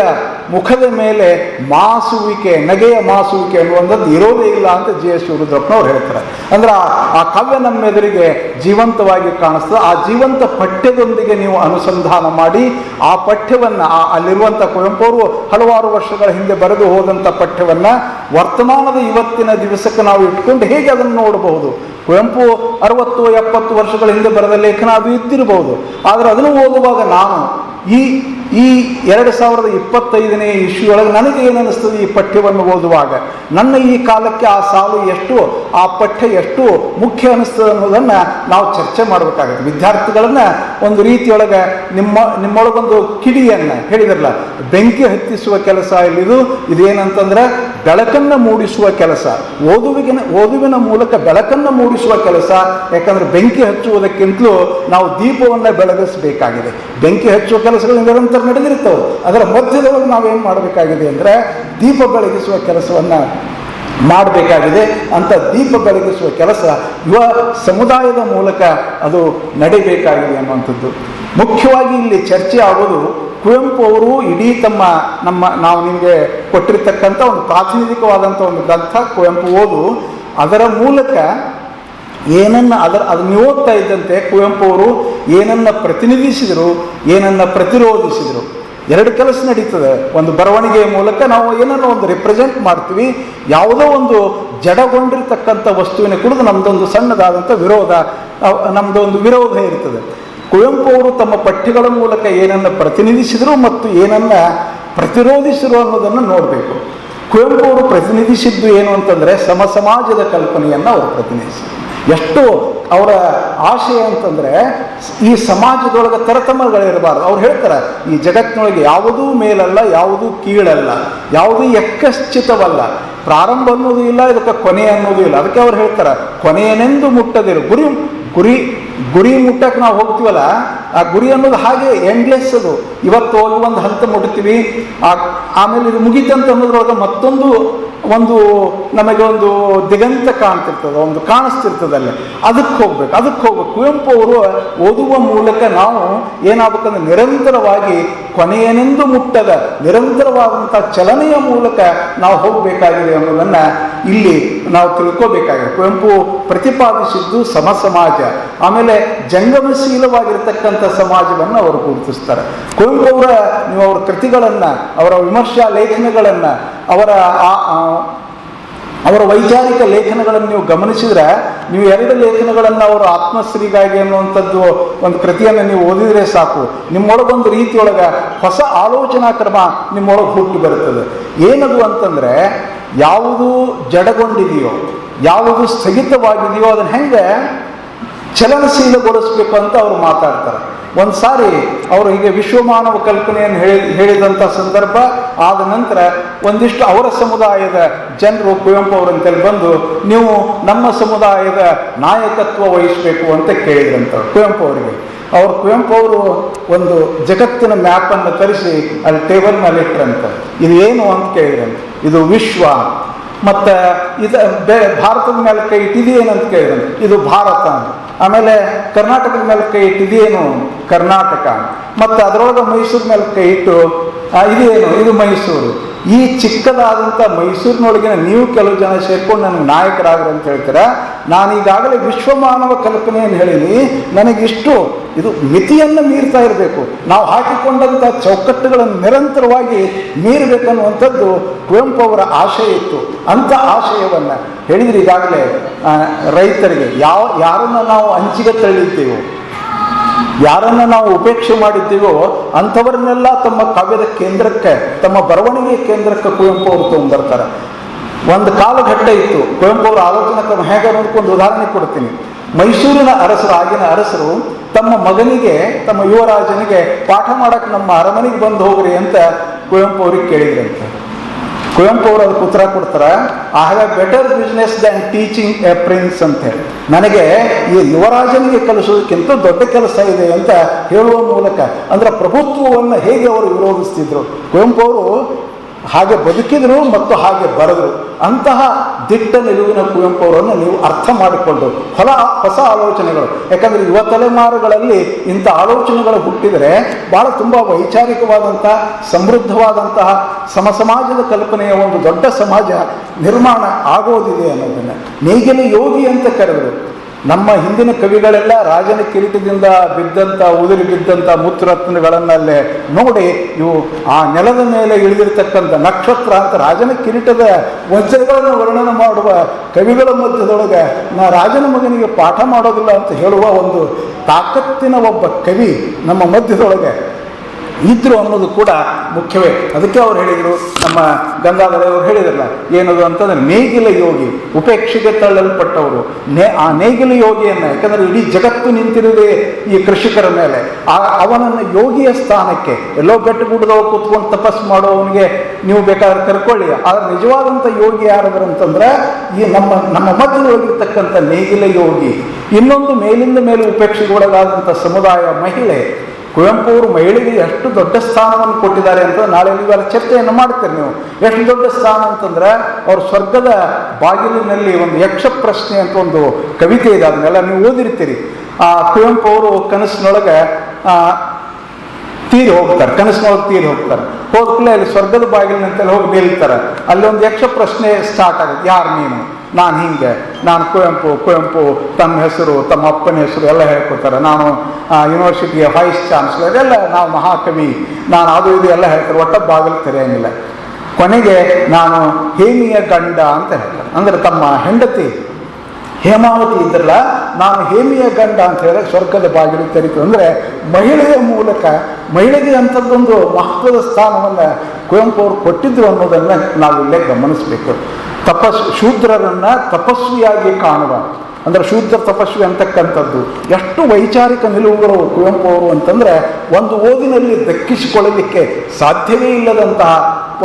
ಮುಖದ ಮೇಲೆ ಮಾಸುವಿಕೆ, ನಗೆಯ ಮಾಸುವಿಕೆ ಅನ್ನುವಂಥದ್ದು ಇರೋದೇ ಇಲ್ಲ ಅಂತ G.S. ಶಿವರುದ್ರಪ್ಪನವ್ರು ಹೇಳ್ತಾರೆ. ಅಂದ್ರೆ ಆ ಕಾವ್ಯ ನಮ್ಮೆದುರಿಗೆ ಜೀವಂತವಾಗಿ ಕಾಣಿಸ್ತದೆ. ಆ ಜೀವಂತ ಪಠ್ಯದೊಂದಿಗೆ ನೀವು ಅನುಸಂಧಾನ ಮಾಡಿ ಆ ಪಠ್ಯವನ್ನು, ಅಲ್ಲಿರುವಂಥ ಕುವೆಂಪು ಅವರು ಹಲವಾರು ವರ್ಷಗಳ ಹಿಂದೆ ಬರೆದು ಹೋದಂಥ ಪಠ್ಯವನ್ನು ವರ್ತಮಾನದ ಇವತ್ತಿನ ದಿವಸಕ್ಕೆ ನಾವು ಇಟ್ಕೊಂಡು ಹೇಗೆ ಅದನ್ನು ನೋಡಬಹುದು. ಕುವೆಂಪು 60-70 ವರ್ಷಗಳ ಹಿಂದೆ ಬರೆದ ಲೇಖನ ಅದು ಇದ್ದಿರಬಹುದು. ಆದರೆ ಅದನ್ನು ಓದುವಾಗ ನಾನು ಈ 2025ನೇ ಇಶ್ಯೂಯೊಳಗೆ ನನಗೆ ಏನು ಅನ್ನಿಸ್ತದೆ, ಈ ಪಠ್ಯವನ್ನು ಓದುವಾಗ ನನ್ನ ಈ ಕಾಲಕ್ಕೆ ಆ ಸಾಲು ಎಷ್ಟು, ಆ ಪಠ್ಯ ಎಷ್ಟು ಮುಖ್ಯ ಅನ್ನಿಸ್ತದೆ ಅನ್ನೋದನ್ನು ನಾವು ಚರ್ಚೆ ಮಾಡಬೇಕಾಗುತ್ತೆ. ವಿದ್ಯಾರ್ಥಿಗಳನ್ನು ಒಂದು ರೀತಿಯೊಳಗೆ ನಿಮ್ಮೊಳಗೊಂದು ಕಿಡಿಯನ್ನು ಹೇಳಿದ್ರಲ್ಲ, ಬೆಂಕಿ ಹತ್ತಿಸುವ ಕೆಲಸ ಇದೇನಂತಂದ್ರೆ ಬೆಳಕನ್ನು ಮೂಡಿಸುವ ಕೆಲಸ. ಓದುವಿನ ಮೂಲಕ ಬೆಳಕನ್ನು ಮೂಡಿಸುವ ಕೆಲಸ. ಯಾಕಂದ್ರೆ ಬೆಂಕಿ ಹಚ್ಚುವುದಕ್ಕಿಂತಲೂ ನಾವು ದೀಪವನ್ನು ಬೆಳಗಿಸಬೇಕಾಗಿದೆ. ಬೆಂಕಿ ಹಚ್ಚುವ ಕೆಲಸಗಳು ನಿರಂತರ ನಡೆದಿರ್ತವೆ. ಅದರ ಮಧ್ಯದೊಳಗೆ ನಾವೇನು ಮಾಡಬೇಕಾಗಿದೆ ಅಂದರೆ ದೀಪ ಬೆಳಗಿಸುವ ಕೆಲಸವನ್ನು ಮಾಡಬೇಕಾಗಿದೆ. ಅಂತ ದೀಪ ಬೆಳಗಿಸುವ ಕೆಲಸ ಯುವ ಸಮುದಾಯದ ಮೂಲಕ ಅದು ನಡೀಬೇಕಾಗಿದೆ ಅನ್ನುವಂಥದ್ದು ಮುಖ್ಯವಾಗಿ ಇಲ್ಲಿ ಚರ್ಚೆ ಆಗೋದು. ಕುವೆಂಪು ಅವರು ಇಡೀ ನಾವು ನಿಮಗೆ ಕೊಟ್ಟಿರ್ತಕ್ಕಂಥ ಒಂದು ಪ್ರಾತಿನಿಧಿಕವಾದಂಥ ಒಂದು ಗ್ರಂಥ ಕುವೆಂಪು ಓದು, ಅದರ ಮೂಲಕ ಏನನ್ನು ಅದನ್ನು ಓದ್ತಾ ಇದ್ದಂತೆ ಕುವೆಂಪು ಅವರು ಏನನ್ನು ಪ್ರತಿನಿಧಿಸಿದರು, ಏನನ್ನು ಪ್ರತಿರೋಧಿಸಿದರು. ಎರಡು ಕೆಲಸ ನಡೀತದೆ. ಒಂದು ಬರವಣಿಗೆಯ ಮೂಲಕ ನಾವು ಏನನ್ನು ಒಂದು ರಿಪ್ರೆಸೆಂಟ್ ಮಾಡ್ತೀವಿ. ಯಾವುದೋ ಒಂದು ಜಡಗೊಂಡಿರ್ತಕ್ಕಂಥ ವಸ್ತುವಿನ ಕುರಿತು ನಮ್ಮದೊಂದು ಸಣ್ಣದಾದಂಥ ನಮ್ಮದೊಂದು ವಿರೋಧ ಇರ್ತದೆ. ಕುವೆಂಪು ಅವರು ತಮ್ಮ ಪಠ್ಯಗಳ ಮೂಲಕ ಏನನ್ನು ಪ್ರತಿನಿಧಿಸಿದರು ಮತ್ತು ಏನನ್ನು ಪ್ರತಿರೋಧಿಸಿದರು ಅನ್ನೋದನ್ನು ನೋಡಬೇಕು. ಕುವೆಂಪು ಅವರು ಪ್ರತಿನಿಧಿಸಿದ್ದು ಏನು ಅಂತಂದರೆ ಸಮಾಜದ ಕಲ್ಪನೆಯನ್ನು ಅವರು ಪ್ರತಿನಿಧಿಸಿದರು. ಎಷ್ಟು ಅವರ ಆಶಯ ಅಂತಂದರೆ ಈ ಸಮಾಜದೊಳಗೆ ತರತಮಗಳಿರಬಾರ್ದು. ಅವ್ರು ಹೇಳ್ತಾರೆ, ಈ ಜಗತ್ತಿನೊಳಗೆ ಯಾವುದೂ ಮೇಲಲ್ಲ, ಯಾವುದೂ ಕೀಳಲ್ಲ, ಯಾವುದೂ ಯಕ್ಕಶ್ಚಿತವಲ್ಲ, ಪ್ರಾರಂಭ ಅನ್ನೋದು ಇಲ್ಲ, ಇದಕ್ಕೆ ಕೊನೆ ಅನ್ನೋದು ಇಲ್ಲ. ಅದಕ್ಕೆ ಅವ್ರು ಹೇಳ್ತಾರೆ, ಕೊನೆಯನೆಂದು ಮುಟ್ಟದಿರು. ಗುರಿ ಮುಟ್ಟಕ್ಕೆ ನಾವು ಹೋಗ್ತೀವಲ್ಲ, ಆ ಗುರಿ ಅನ್ನೋದು ಹಾಗೆ ಎಂಡ್ಲೆಸ್. ಅದು ಇವತ್ತು ಹೋಗಿ ಒಂದು ಹಂತ ಮುಟ್ತೀವಿ, ಆಮೇಲೆ ಇದು ಮುಗಿತಂತ ಅನ್ನೋದ್ರೊಳಗೆ ಮತ್ತೊಂದು ನಮಗೆ ಒಂದು ದಿಗಂತ ಕಾಣಿಸ್ತಿರ್ತದಲ್ಲಿ ಅದಕ್ಕೆ ಹೋಗ್ಬೇಕು. ಕುವೆಂಪು ಅವರು ಓದುವ ಮೂಲಕ ನಾವು ಏನಾಗಬೇಕಂದ್ರೆ ನಿರಂತರವಾಗಿ ಕೊನೆಯನೆಂದು ಮುಟ್ಟದ ನಿರಂತರವಾದಂಥ ಚಲನೆಯ ಮೂಲಕ ನಾವು ಹೋಗಬೇಕಾಗಿದೆ ಅನ್ನೋದನ್ನು ಇಲ್ಲಿ ನಾವು ತಿಳ್ಕೋಬೇಕಾಗಿದೆ. ಕುವೆಂಪು ಪ್ರತಿಪಾದಿಸಿದ್ದು ಸಮಾಜ, ಆಮೇಲೆ ಜಂಗಮಶೀಲವಾಗಿರ್ತಕ್ಕಂಥ ಸಮಾಜವನ್ನು ಅವರು ಗುರುತಿಸ್ತಾರೆ. ಕುವೆಂಪು ನೀವು ಅವರ ಕೃತಿಗಳನ್ನು, ಅವರ ವಿಮರ್ಶಾ ಲೇಖನಗಳನ್ನು, ಅವರ ವೈಚಾರಿಕ ಲೇಖನಗಳನ್ನು ನೀವು ಗಮನಿಸಿದ್ರೆ, ನೀವು 2 ಲೇಖನಗಳನ್ನು ಅವರು ಆತ್ಮಶ್ರೀಗಾಗಿ ಅನ್ನುವಂಥದ್ದು ಒಂದು ಕೃತಿಯನ್ನು ನೀವು ಓದಿದರೆ ಸಾಕು, ನಿಮ್ಮೊಳಗೊಂದು ರೀತಿಯೊಳಗೆ ಹೊಸ ಆಲೋಚನಾ ಕ್ರಮ ನಿಮ್ಮೊಳಗೆ ಹುಟ್ಟಿ ಬರುತ್ತದೆ. ಏನದು ಅಂತಂದರೆ, ಯಾವುದು ಜಡಗೊಂಡಿದೆಯೋ, ಯಾವುದು ಸ್ಥಗಿತವಾಗಿದೆಯೋ ಅದನ್ನು ಹೆಂಗೆ ಚಲನಶೀಲಗೊಳಿಸಬೇಕು ಅಂತ ಅವರು ಮಾತಾಡ್ತಾರೆ. ಒಂದು ಸಾರಿ ಅವರು ಹೀಗೆ ವಿಶ್ವಮಾನವ ಕಲ್ಪನೆಯನ್ನು ಹೇಳಿದಂಥ ಸಂದರ್ಭ ಆದ ನಂತರ ಒಂದಿಷ್ಟು ಅವರ ಸಮುದಾಯದ ಜನರು ಕುವೆಂಪು ಅವರಂತೇಳಿ ಬಂದು, ನೀವು ನಮ್ಮ ಸಮುದಾಯದ ನಾಯಕತ್ವ ವಹಿಸಬೇಕು ಅಂತ ಕೇಳಿದ್ರಂತ ಕುವೆಂಪು ಅವರಿಗೆ. ಕುವೆಂಪು ಅವರು ಒಂದು ಜಗತ್ತಿನ ಮ್ಯಾಪನ್ನು ತರಿಸಿ ಅಲ್ಲಿ ಟೇಬಲ್ ಮೇಲೆ ಇಟ್ಟರಂತ. ಇದು ಏನು ಅಂತ ಕೇಳಿದ್ರಂತೆ. ಇದು ವಿಶ್ವ, ಮತ್ತು ಭಾರತದ ಮೇಲೆ ಕೈ ಇಟ್ಟಿದೆಯೇನಂತ ಕೇಳಿದ್ರಂತೆ. ಇದು ಭಾರತ. ಆಮೇಲೆ ಕರ್ನಾಟಕದ ಮೇಲೆ ಕೈ ಇಟ್ಟಿದೇನು, ಕರ್ನಾಟಕ. ಮತ್ತು ಅದರೊಳಗೆ ಮೈಸೂರು ಮೇಲೆ ಕೈ ಇಟ್ಟು ಇದೇನು, ಇದು ಮೈಸೂರು. ಈ ಚಿಕ್ಕದಾದಂಥ ಮೈಸೂರಿನೊಳಗಿನ ನೀವು ಕೆಲವು ಜನ ಸೇರ್ಕೊಂಡು ನನಗೆ ನಾಯಕರಾಗ್ರಿ ಅಂತ ಹೇಳ್ತೀರ. ನಾನು ಈಗಾಗಲೇ ವಿಶ್ವಮಾನವ ಕಲ್ಪನೆಯನ್ನು ಹೇಳೀನಿ, ನನಗಿಷ್ಟು ಇದು ಮಿತಿಯನ್ನು ಮೀರ್ತಾ ಇರಬೇಕು. ನಾವು ಹಾಕಿಕೊಂಡಂಥ ಚೌಕಟ್ಟುಗಳನ್ನು ನಿರಂತರವಾಗಿ ಮೀರಬೇಕನ್ನುವಂಥದ್ದು ಕುವೆಂಪು ಅವರ ಆಶಯ ಇತ್ತು. ಅಂಥ ಆಶಯವನ್ನು ಹೇಳಿದರೆ ಈಗಾಗಲೇ ರೈತರಿಗೆ ಯಾರನ್ನು ನಾವು ಅಂಚಿಗೆ ತಳ್ಳಿದ್ದೇವೋ, ಯಾರನ್ನು ನಾವು ಉಪೇಕ್ಷೆ ಮಾಡಿದ್ದೀವೋ ಅಂಥವರನ್ನೆಲ್ಲ ತಮ್ಮ ಕಾವ್ಯದ ಕೇಂದ್ರಕ್ಕೆ, ತಮ್ಮ ಬರವಣಿಗೆಯ ಕೇಂದ್ರಕ್ಕೆ ಕುವೆಂಪು ಅವರು ತೊಗೊಂಡ್ಬರ್ತಾರೆ. ಒಂದು ಕಾಲಘಟ್ಟ ಇತ್ತು. ಕುವೆಂಪು ಅವರ ಆಲೋಚನಾ ಕ್ರಮ ಹೇಗೆ ನೋಡ್ಕೊಂಡು ಉದಾಹರಣೆ ಕೊಡ್ತೀನಿ. ಮೈಸೂರಿನ ಆಗಿನ ಅರಸರು ತಮ್ಮ ಮಗನಿಗೆ, ತಮ್ಮ ಯುವರಾಜನಿಗೆ ಪಾಠ ಮಾಡೋಕ್ಕೆ ನಮ್ಮ ಅರಮನೆಗೆ ಬಂದು ಹೋಗ್ರಿ ಅಂತ ಕುವೆಂಪು ಅವ್ರಿಗೆ ಕೇಳಿದ್ರಂತೆ. ಕುವೆಂಪು ಅವರು ಅದಕ್ಕೆ ಉತ್ತರ ಕೊಡ್ತಾರೆ, I have A better business than teaching A prince ಅಂತ ಹೇಳಿ. ನನಗೆ ಈ ಯುವರಾಜನಿಗೆ ಕಲಿಸೋದಕ್ಕಿಂತ ದೊಡ್ಡ ಕೆಲಸ ಇದೆ ಅಂತ ಹೇಳುವ ಮೂಲಕ, ಅಂದರೆ ಪ್ರಭುತ್ವವನ್ನು ಹೇಗೆ ಅವರು ವಿರೋಧಿಸ್ತಿದ್ರು. ಕುವೆಂಪು ಅವರು ಹಾಗೆ ಬದುಕಿದ್ರು ಮತ್ತು ಹಾಗೆ ಬರೆದರು. ಅಂತಹ ದಿಟ್ಟ ನಿಲುವಿನ ಕುವೆಂಪು ಅವರನ್ನು ನೀವು ಅರ್ಥ ಮಾಡಿಕೊಂಡು ಹೊಸ ಆಲೋಚನೆಗಳು, ಯಾಕಂದರೆ ಯುವ ತಲೆಮಾರುಗಳಲ್ಲಿ ಇಂಥ ಆಲೋಚನೆಗಳು ಹುಟ್ಟಿದರೆ ಭಾಳ ತುಂಬ ವೈಚಾರಿಕವಾದಂಥ ಸಮೃದ್ಧವಾದಂತಹ ಸಮಾಜದ ಕಲ್ಪನೆಯ ಒಂದು ದೊಡ್ಡ ಸಮಾಜ ನಿರ್ಮಾಣ ಆಗೋದಿದೆ ಅನ್ನೋದನ್ನು ನೇಗಿಲ ಯೋಗಿ ಅಂತ ಕರೆದರು. ನಮ್ಮ ಹಿಂದಿನ ಕವಿಗಳೆಲ್ಲ ರಾಜನ ಕಿರೀಟದಿಂದ ಬಿದ್ದಂಥ ಉದುರಿ ಬಿದ್ದಂಥ ಮುತ್ತುರತ್ನಗಳನ್ನಲ್ಲೇ ನೋಡಿ ಇವು ಆ ನೆಲದ ಮೇಲೆ ಇಳಿದಿರ್ತಕ್ಕಂಥ ನಕ್ಷತ್ರ ಅಂತ ರಾಜನ ಕಿರೀಟದ ವಜ್ರಗಳನ್ನು ವರ್ಣನೆ ಮಾಡುವ ಕವಿಗಳ ಮಧ್ಯದೊಳಗೆ ರಾಜನ ಮಗನಿಗೆ ಪಾಠ ಮಾಡೋದಿಲ್ಲ ಅಂತ ಹೇಳುವ ಒಂದು ತಾಕತ್ತಿನ ಒಬ್ಬ ಕವಿ ನಮ್ಮ ಮಧ್ಯದೊಳಗೆ ಇದ್ರು ಅನ್ನೋದು ಕೂಡ ಮುಖ್ಯವೇ. ಅದಕ್ಕೆ ಅವ್ರು ಹೇಳಿದರು, ನಮ್ಮ ಗಂಗಾಧರ ಅವರು ಹೇಳಿದ್ರಲ್ಲ, ಏನದು ಅಂತಂದರೆ ನೇಗಿಲ ಯೋಗಿ, ಉಪೇಕ್ಷೆಗೆ ತಳ್ಳಲ್ಪಟ್ಟವರು. ಆ ನೇಗಿಲ ಯೋಗಿಯನ್ನು, ಯಾಕಂದರೆ ಇಡೀ ಜಗತ್ತು ನಿಂತಿರುವುದೇ ಈ ಕೃಷಿಕರ ಮೇಲೆ, ಅವನನ್ನು ಯೋಗಿಯ ಸ್ಥಾನಕ್ಕೆ, ಎಲ್ಲೋ ಬೆಟ್ಟಗುಡ್ಡದವ್ರು ಕೂತ್ಕೊಂಡು ತಪಸ್ಸು ಮಾಡೋವನಿಗೆ ನೀವು ಬೇಕಾದ್ರೆ ಕರ್ಕೊಳ್ಳಿ, ಆದರೆ ನಿಜವಾದಂಥ ಯೋಗಿ ಯಾರಾದ್ರು ಅಂತಂದ್ರೆ ಈ ನಮ್ಮ ಮಧ್ಯದೊಳಗಿರ್ತಕ್ಕಂಥ ನೇಗಿಲ ಯೋಗಿ. ಇನ್ನೊಂದು ಮೇಲಿಂದ ಮೇಲೆ ಉಪೇಕ್ಷೆಗೆ ಒಳಗಾದಂಥ ಸಮುದಾಯ ಮಹಿಳೆ. ಕುವೆಂಪು ಅವರು ಮಹಿಳೆಗೆ ಎಷ್ಟು ದೊಡ್ಡ ಸ್ಥಾನವನ್ನು ಕೊಟ್ಟಿದ್ದಾರೆ ಅಂತ ನಾಳೆ ನೀವೆಲ್ಲ ಚರ್ಚೆಯನ್ನು ಮಾಡ್ತೀರಿ. ನೀವು ಎಷ್ಟು ದೊಡ್ಡ ಸ್ಥಾನ ಅಂತಂದ್ರೆ, ಅವ್ರ ಸ್ವರ್ಗದ ಬಾಗಿಲಿನಲ್ಲಿ ಒಂದು ಯಕ್ಷ ಪ್ರಶ್ನೆ ಅಂತ ಒಂದು ಕವಿತೆ ಇದೆ, ಅದನ್ನೆಲ್ಲ ನೀವು ಓದಿರ್ತೀರಿ. ಕುವೆಂಪು ಅವರು ಕನಸಿನೊಳಗೆ ತೀರಿ ಹೋಗ್ತಾರೆ, ಹೋಗ್ತಾರೆ. ಹೋದ್ಕೂಡಲೇ ಅಲ್ಲಿ ಸ್ವರ್ಗದ ಬಾಗಿಲಿನಂತೆಲ್ಲ ಹೋಗಿ ನಿಲ್ತಾರೆ. ಅಲ್ಲಿ ಒಂದು ಯಕ್ಷ ಪ್ರಶ್ನೆ ಸ್ಟಾರ್ಟ್ ಆಗುತ್ತೆ, ಯಾರು ನೀನು? ನಾನು ಹಿಂಗೆ, ನಾನು ಕುವೆಂಪು ತಮ್ಮ ಹೆಸರು, ತಮ್ಮ ಅಪ್ಪನ ಹೆಸರು ಎಲ್ಲ ಹೇಳ್ಕೊತಾರೆ. ನಾನು ಯೂನಿವರ್ಸಿಟಿಯ ವೈಸ್ ಚಾನ್ಸಲರ್, ಎಲ್ಲ ನಾವು ಮಹಾಕವಿ, ನಾನು ಅದು ಇದು ಎಲ್ಲ ಹೇಳ್ತಾರೆ. ಒಟ್ಟ ಬಾಗಿಲು ತೆರೆಯಂಗಿಲ್ಲ. ಕೊನೆಗೆ ನಾನು ಹೇಮಿಯ ಗಂಡ ಅಂತ ಹೇಳ್ತಾರೆ, ಅಂದರೆ ತಮ್ಮ ಹೆಂಡತಿ ಹೇಮಾವತಿ ಇದ್ರಲ್ಲ, ನಾನು ಹೇಮಿಯ ಗಂಡ ಅಂತ ಹೇಳಿದ್ರೆ ಸ್ವರ್ಗದ ಬಾಗಿಲು ತೆರೀತು. ಅಂದರೆ ಮಹಿಳೆಯ ಮೂಲಕ ಮಹಿಳೆಗೆ ಅಂಥದ್ದೊಂದು ಮಹತ್ವದ ಸ್ಥಾನವನ್ನು ಕುವೆಂಪು ಅವರು ಕೊಟ್ಟಿದ್ರು ಅನ್ನೋದನ್ನು ನಾವಿಲ್ಲೇ ಗಮನಿಸಬೇಕು. ಶೂದ್ರರನ್ನು ತಪಸ್ವಿಯಾಗಿ ಕಾಣುವ, ಅಂದರೆ ಶೂದ್ರ ತಪಸ್ವಿ ಅಂತಕ್ಕಂಥದ್ದು ಎಷ್ಟು ವೈಚಾರಿಕ ನಿಲುವುಗಳು ಕುವೆಂಪು ಅವರು ಅಂತಂದರೆ, ಒಂದು ಓದಿನಲ್ಲಿ ದಕ್ಕಿಸಿಕೊಳ್ಳಲಿಕ್ಕೆ ಸಾಧ್ಯವೇ ಇಲ್ಲದಂತಹ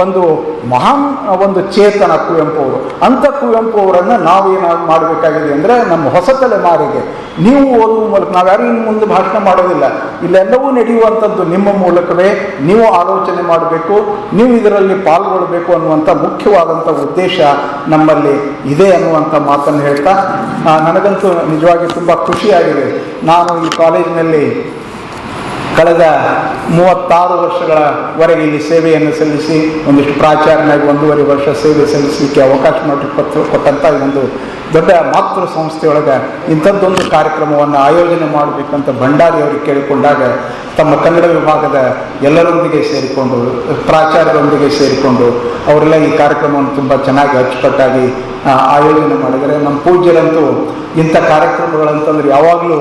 ಒಂದು ಮಹಾನ್ ಒಂದು ಚೇತನ ಕುವೆಂಪು ಅವರು. ಅಂಥ ಕುವೆಂಪು ಅವರನ್ನು ನಾವೇನಾದ್ರು ಮಾಡಬೇಕಾಗಿದೆ ಅಂದರೆ, ನಮ್ಮ ಹೊಸ ತಲೆಮಾರಿಗೆ ನೀವು ಓದುವ ಮೂಲಕ, ನಾವ್ಯಾರು ಇನ್ನು ಮುಂದೆ ಭಾಷಣ ಮಾಡೋದಿಲ್ಲ, ಇಲ್ಲೆಲ್ಲವೂ ನಡೆಯುವಂಥದ್ದು ನಿಮ್ಮ ಮೂಲಕವೇ. ನೀವು ಆಲೋಚನೆ ಮಾಡಬೇಕು, ನೀವು ಇದರಲ್ಲಿ ಪಾಲ್ಗೊಳ್ಳಬೇಕು ಅನ್ನುವಂಥ ಮುಖ್ಯವಾದಂಥ ಉದ್ದೇಶ ನಮ್ಮಲ್ಲಿ ಇದೆ ಅನ್ನುವಂಥ ಮಾತನ್ನು ಹೇಳ್ತಾ, ನನಗಂತೂ ನಿಜವಾಗಿ ತುಂಬ ಖುಷಿಯಾಗಿದೆ. ನಾನು ಈ ಕಾಲೇಜಿನಲ್ಲಿ ಕಳೆದ 36 ವರ್ಷಗಳವರೆಗೆ ಇಲ್ಲಿ ಸೇವೆಯನ್ನು ಸಲ್ಲಿಸಿ, ಒಂದಿಷ್ಟು ಪ್ರಾಚಾರ್ಯನಾಗಿ 1.5 ವರ್ಷ ಸೇವೆ ಸಲ್ಲಿಸಲಿಕ್ಕೆ ಅವಕಾಶ ಕೊಟ್ಟಂಥ ಇದೊಂದು ದೊಡ್ಡ ಮಾತೃ ಸಂಸ್ಥೆಯೊಳಗೆ ಇಂಥದ್ದೊಂದು ಕಾರ್ಯಕ್ರಮವನ್ನು ಆಯೋಜನೆ ಮಾಡಬೇಕಂತ ಭಂಡಾರಿಯವರಿಗೆ ಕೇಳಿಕೊಂಡಾಗ, ತಮ್ಮ ಕನ್ನಡ ವಿಭಾಗದ ಎಲ್ಲರೊಂದಿಗೆ ಸೇರಿಕೊಂಡು, ಪ್ರಾಚಾರ್ಯರೊಂದಿಗೆ ಸೇರಿಕೊಂಡು ಅವರೆಲ್ಲ ಈ ಕಾರ್ಯಕ್ರಮವನ್ನು ತುಂಬ ಚೆನ್ನಾಗಿ ಅಚ್ಚುಕಟ್ಟಾಗಿ ಆಯೋಜನೆ ಮಾಡಿದರೆ. ನಮ್ಮ ಪೂಜ್ಯರಂತೂ ಇಂಥ ಕಾರ್ಯಕ್ರಮಗಳಂತಂದ್ರೆ ಯಾವಾಗಲೂ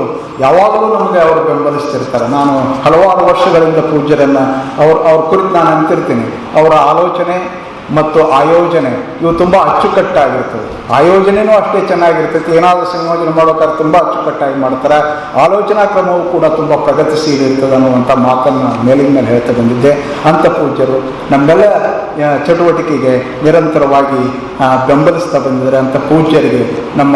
ನಮಗೆ ಅವರು ಬೆಂಬಲಿಸ್ತಿರ್ತಾರೆ. ನಾನು ಹಲವಾರು ವರ್ಷಗಳಿಂದ ಪೂಜ್ಯರನ್ನು ಅವ್ರ ಕುರಿತು ನಾನು ಅಂತಿರ್ತೀನಿ, ಅವರ ಆಲೋಚನೆ ಮತ್ತು ಆಯೋಜನೆ ಇವು ತುಂಬ ಅಚ್ಚುಕಟ್ಟಾಗಿರ್ತದೆ. ಆಯೋಜನೆಯೂ ಅಷ್ಟೇ ಚೆನ್ನಾಗಿರ್ತೈತಿ. ಏನಾದರೂ ಸಂಯೋಜನೆ ಮಾಡೋಕ್ಕಾದ್ರೆ ತುಂಬ ಅಚ್ಚುಕಟ್ಟಾಗಿ ಮಾಡ್ತಾರೆ. ಆಲೋಚನಾ ಕ್ರಮವೂ ಕೂಡ ತುಂಬ ಪ್ರಗತಿಶೀಲ ಇರ್ತದೆ ಅನ್ನುವಂಥ ಮಾತನ್ನು ಮೇಲಿನ ಮೇಲೆ ಹೇಳ್ತಾ ಬಂದಿದ್ದೆ. ಅಂಥ ಪೂಜ್ಯರು ನಮ್ಮೆಲ್ಲ ಚಟುವಟಿಕೆಗೆ ನಿರಂತರವಾಗಿ ಬೆಂಬಲಿಸ್ತಾ ಬಂದಿದ್ದಾರೆ. ಅಂಥ ಪೂಜ್ಯರಿಗೆ ನಮ್ಮ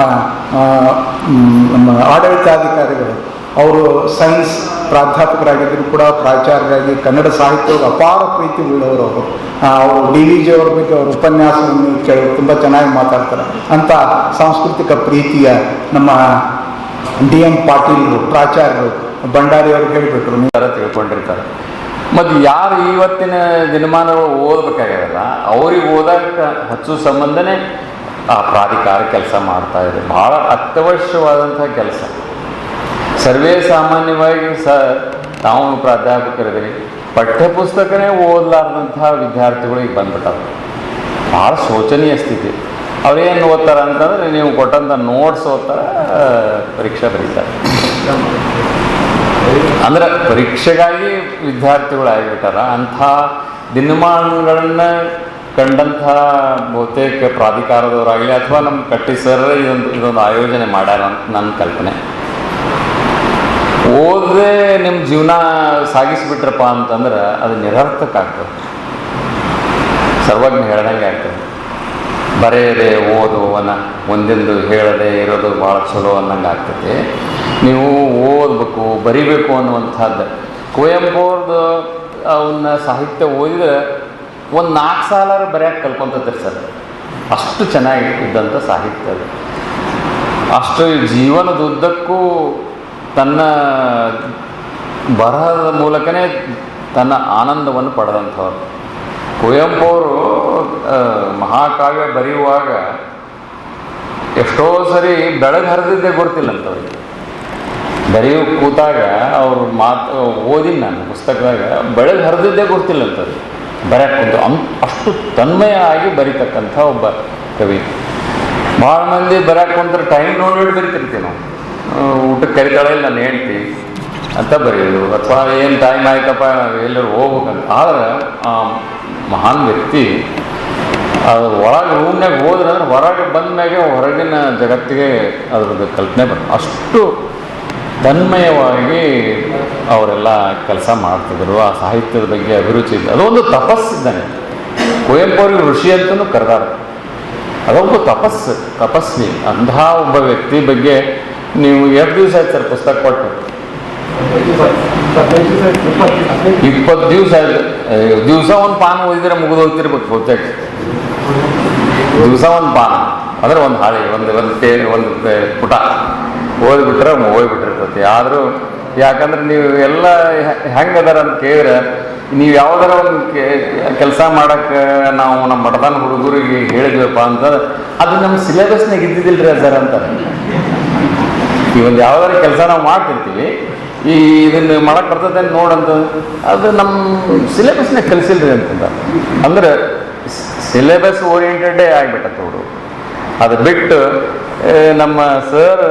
ಆಡಳಿತಾಧಿಕಾರಿಗಳು, ಅವರು ಸೈನ್ಸ್ ಪ್ರಾಧ್ಯಾಪಕರಾಗಿದ್ದರೂ ಕೂಡ ಪ್ರಾಚಾರ್ಯರಾಗಿ ಕನ್ನಡ ಸಾಹಿತ್ಯದ ಅಪಾರ ಪ್ರೀತಿ ಉಳ್ಳವರು. ಅವರು DVG ಅವ್ರ ಬಗ್ಗೆ ಅವ್ರ ಉಪನ್ಯಾಸವನ್ನು ಕೇಳಿ ತುಂಬ ಚೆನ್ನಾಗಿ ಮಾತಾಡ್ತಾರೆ. ಅಂಥ ಸಾಂಸ್ಕೃತಿಕ ಪ್ರೀತಿಯ ನಮ್ಮ DM ಪಾಟೀಲ್ರು, ಪ್ರಾಚಾರ್ಯರು, ಭಂಡಾರಿಯವ್ರಿಗೆ ಹೇಳಿಬಿಟ್ರು, ನೀವು ತಿಳ್ಕೊಂಡಿರ್ತಾರೆ. ಮತ್ತು ಯಾರು ಇವತ್ತಿನ ದಿನಮಾನಗಳು ಓದಬೇಕಾಗ್ಯದಲ್ಲ, ಅವ್ರಿಗೆ ಓದಕ್ಕೆ ಹಚ್ಚೋ ಸಂಬಂಧನೇ ಆ ಪ್ರಾಧಿಕಾರ ಕೆಲಸ ಮಾಡ್ತಾ ಇದೆ. ಭಾಳ ಅತ್ಯವಶ್ಯವಾದಂಥ ಕೆಲಸ. ಸರ್ವೇ ಸಾಮಾನ್ಯವಾಗಿ ನಾವು ಪ್ರಾಧ್ಯಾಪಕರಿದ್ದೀವಿ, ಪಠ್ಯಪುಸ್ತಕನೇ ಓದಲಾರ್ದಂಥ ವಿದ್ಯಾರ್ಥಿಗಳು ಈಗ ಬಂದ್ಬಿಟ್ಟಾರೆ. ಭಾಳ ಶೋಚನೀಯ ಸ್ಥಿತಿ. ಅವ್ರೇನು ಓದ್ತಾರೆ ಅಂತಂದರೆ, ನೀವು ಕೊಟ್ಟಂಥ ನೋಟ್ಸ್ ಓದ್ತಾರೆ, ಪರೀಕ್ಷೆ ಬರೀತಾರೆ. ಅಂದ್ರೆ ಪರೀಕ್ಷೆಗಾಗಿ ವಿದ್ಯಾರ್ಥಿಗಳು ಆಗಿಬಿಟ್ಟಾರ. ಅಂಥ ದಿನಮಾನಗಳನ್ನು ಕಂಡಂಥ ಬಹುತೇಕ ಪ್ರಾಧಿಕಾರದವರಾಗಲಿ ಅಥವಾ ನಮ್ಮ ಕಟ್ಟಿ ಸರ್ ಇದೊಂದು ಆಯೋಜನೆ ಮಾಡ್ಯಾರ ಅಂತ ನನ್ನ ಕಲ್ಪನೆ. ಓದದೆ ನಿಮ್ಮ ಜೀವನ ಸಾಗಿಸಿಬಿಟ್ರಪ್ಪ ಅಂತಂದ್ರೆ ಅದು ನಿರರ್ಥಕ ಆಗ್ತದೆ. ಸರ್ವಜ್ಞ ಹೇಳ್ದಂಗೆ ಆಗ್ತದೆ. ಬರೆಯದೆ ಓದುವನ ಒಂದೊಂದು ಹೇಳದೆ ಇರೋದು ಭಾಳ ಚಲೋ ಅನ್ನಂಗೆ ಆಗ್ತೈತಿ. ನೀವು ಓದಬೇಕು, ಬರಿಬೇಕು ಅನ್ನುವಂಥದ್ದು. ಕುವೆಂಪು ಅವ್ರದ್ದು ಅವನ್ನ ಸಾಹಿತ್ಯ ಓದಿದ್ರೆ ಒಂದು 4 ಸಾಲಾರು ಬರೆಯೋಕೆ ಕಲ್ಕೊಂತೈತ್ರಿ ಸರ್. ಅಷ್ಟು ಚೆನ್ನಾಗಿ ಇದ್ದಂಥ ಸಾಹಿತ್ಯ ಅದು. ಅಷ್ಟು ಜೀವನದುದ್ದಕ್ಕೂ ತನ್ನ ಬರಹದ ಮೂಲಕನೇ ತನ್ನ ಆನಂದವನ್ನು ಪಡೆದಂಥವ್ರು. ಕುವೆಂಪು ಅವರು ಮಹಾಕಾವ್ಯ ಬರೆಯುವಾಗ ಎಷ್ಟೋ ಸರಿ ಬೆಳಗ್ಗೆ ಹರಿದಿದ್ದೇ ಗೊತ್ತಿಲ್ಲಂಥವ್ರಿಗೆ. ಬರೆಯೋ ಕೂತಾಗ ಅವ್ರ ಮಾತು ಓದಿನ ನಾನು ಪುಸ್ತಕದಾಗ ಬೆಳಗ್ಗೆ ಹರಿದಿದ್ದೇ ಗೊತ್ತಿಲ್ಲಂಥವ್ರಿಗೆ ಬರೆಯಕ್ಕೆ ಕುಂತು ಅಷ್ಟು ತನ್ಮಯ ಆಗಿ ಬರೀತಕ್ಕಂಥ ಒಬ್ಬ ಕವಿ. ಭಾಳ ಮಂದಿ ಬರೆಯಕ್ಕೆ ಕುಂತ್ರೆ ಟೈಮ್ ನೋಡಿ ಬರಿತಿರ್ತೀವಿ ನಾವು. ಊಟಕ್ಕೆ ಕರಿತಾಳೆ ಇಲ್ಲ ನಾನು ಹೇಳ್ತೀವಿ ಅಂತ ಬರೆಯೋದು, ಅಥವಾ ಏನು ಟೈಮ್ ಆಯ್ತಪ್ಪ ಎಲ್ಲರೂ ಹೋಗ್ಬೇಕಂತ. ಆದ್ರೆ ಆ ಮಹಾನ್ ವ್ಯಕ್ತಿ ಅದು ಒಳಗೆ ರೂಮ್ನಾಗ ಹೋದ್ರೆ ಅಂದ್ರೆ ಹೊರಗೆ ಬಂದ್ಮ್ಯಾಗೆ ಹೊರಗಿನ ಜಗತ್ತಿಗೆ ಅದ್ರದ್ದು ಕಲ್ಪನೆ ಬಂತು. ಅಷ್ಟು ತನ್ಮಯವಾಗಿ ಅವರೆಲ್ಲ ಕೆಲಸ ಮಾಡ್ತಿದ್ರು. ಆ ಸಾಹಿತ್ಯದ ಬಗ್ಗೆ ಅಭಿರುಚಿ ಇದ್ದ. ಅದೊಂದು ತಪಸ್ಸಿದ್ದಾನೆ. ಕುವೆಂಪು ಅವ್ರಿಗೆ ಋಷಿ ಅಂತಲೂ ಕರೆದಾರ. ಅದೊಬ್ಬ ತಪಸ್ವಿ. ಅಂತಹ ಒಬ್ಬ ವ್ಯಕ್ತಿ ಬಗ್ಗೆ ನೀವು ಎಷ್ಟು ದಿವಸ ಆಯ್ತು ಸರ್ ಪುಸ್ತಕ ಕೊಟ್ಟು? 20 ದಿವಸ ಆಯ್ತು. ದಿವಸ ಒಂದು ಪಾನ ಓದಿದ್ರೆ ಮುಗಿದು ಹೋಗ್ತಿರ್ಬೇಕು ಬಹುತೇಕ. ದಿವಸ ಒಂದು ಪಾನ ಅಂದರೆ ಒಂದು ಹಾಳೆ, ಒಂದು ಪುಟ ಓದ್ಬಿಟ್ರೆ ಹೋಗ್ಬಿಟ್ಟಿರ್ತೈತಿ. ಆದರೂ ಯಾಕಂದ್ರೆ ನೀವು ಎಲ್ಲ ಹೆಂಗದಾರ ಅಂತ ಕೇಳಿದ್ರೆ, ನೀವು ಯಾವ್ದಾರ ಒಂದು ಕೆಲಸ ಮಾಡೋಕ್ಕೆ ನಾವು ನಮ್ಮ ಮಠದಾನ ಹುಡುಗರಿಗೆ ಹೇಳಿದ್ವಪ್ಪ ಅಂತಂದ್ರೆ ಅದು ನಮ್ಮ ಸಿಲೆಬಸ್ನಾಗ ಇದ್ದಿದ್ದಿಲ್ರಿ ಸರ್ ಅಂತಾರೆ. ಈ ಒಂದು ಯಾವ್ದಾರ ಕೆಲಸ ನಾವು ಮಾಡ್ತಿರ್ತೀವಿ, ಇದನ್ನು ಮಾಡಕ್ಕೆ ಬರ್ತದೆ ನೋಡಂತ, ಅದು ನಮ್ಮ ಸಿಲೆಬಸ್ನಾಗ ಕಲಿಸಿಲ್ರಿ ಅಂತಂದ. ಅಂದ್ರೆ ಸಿಲೆಬಸ್ ಓರಿಯೆಂಟೆಡೇ ಆಗಿಬಿಟ್ಟತ್ತೆ ಹುಡುಗರು. ಅದು ಬಿಟ್ಟು ನಮ್ಮ ಸರ್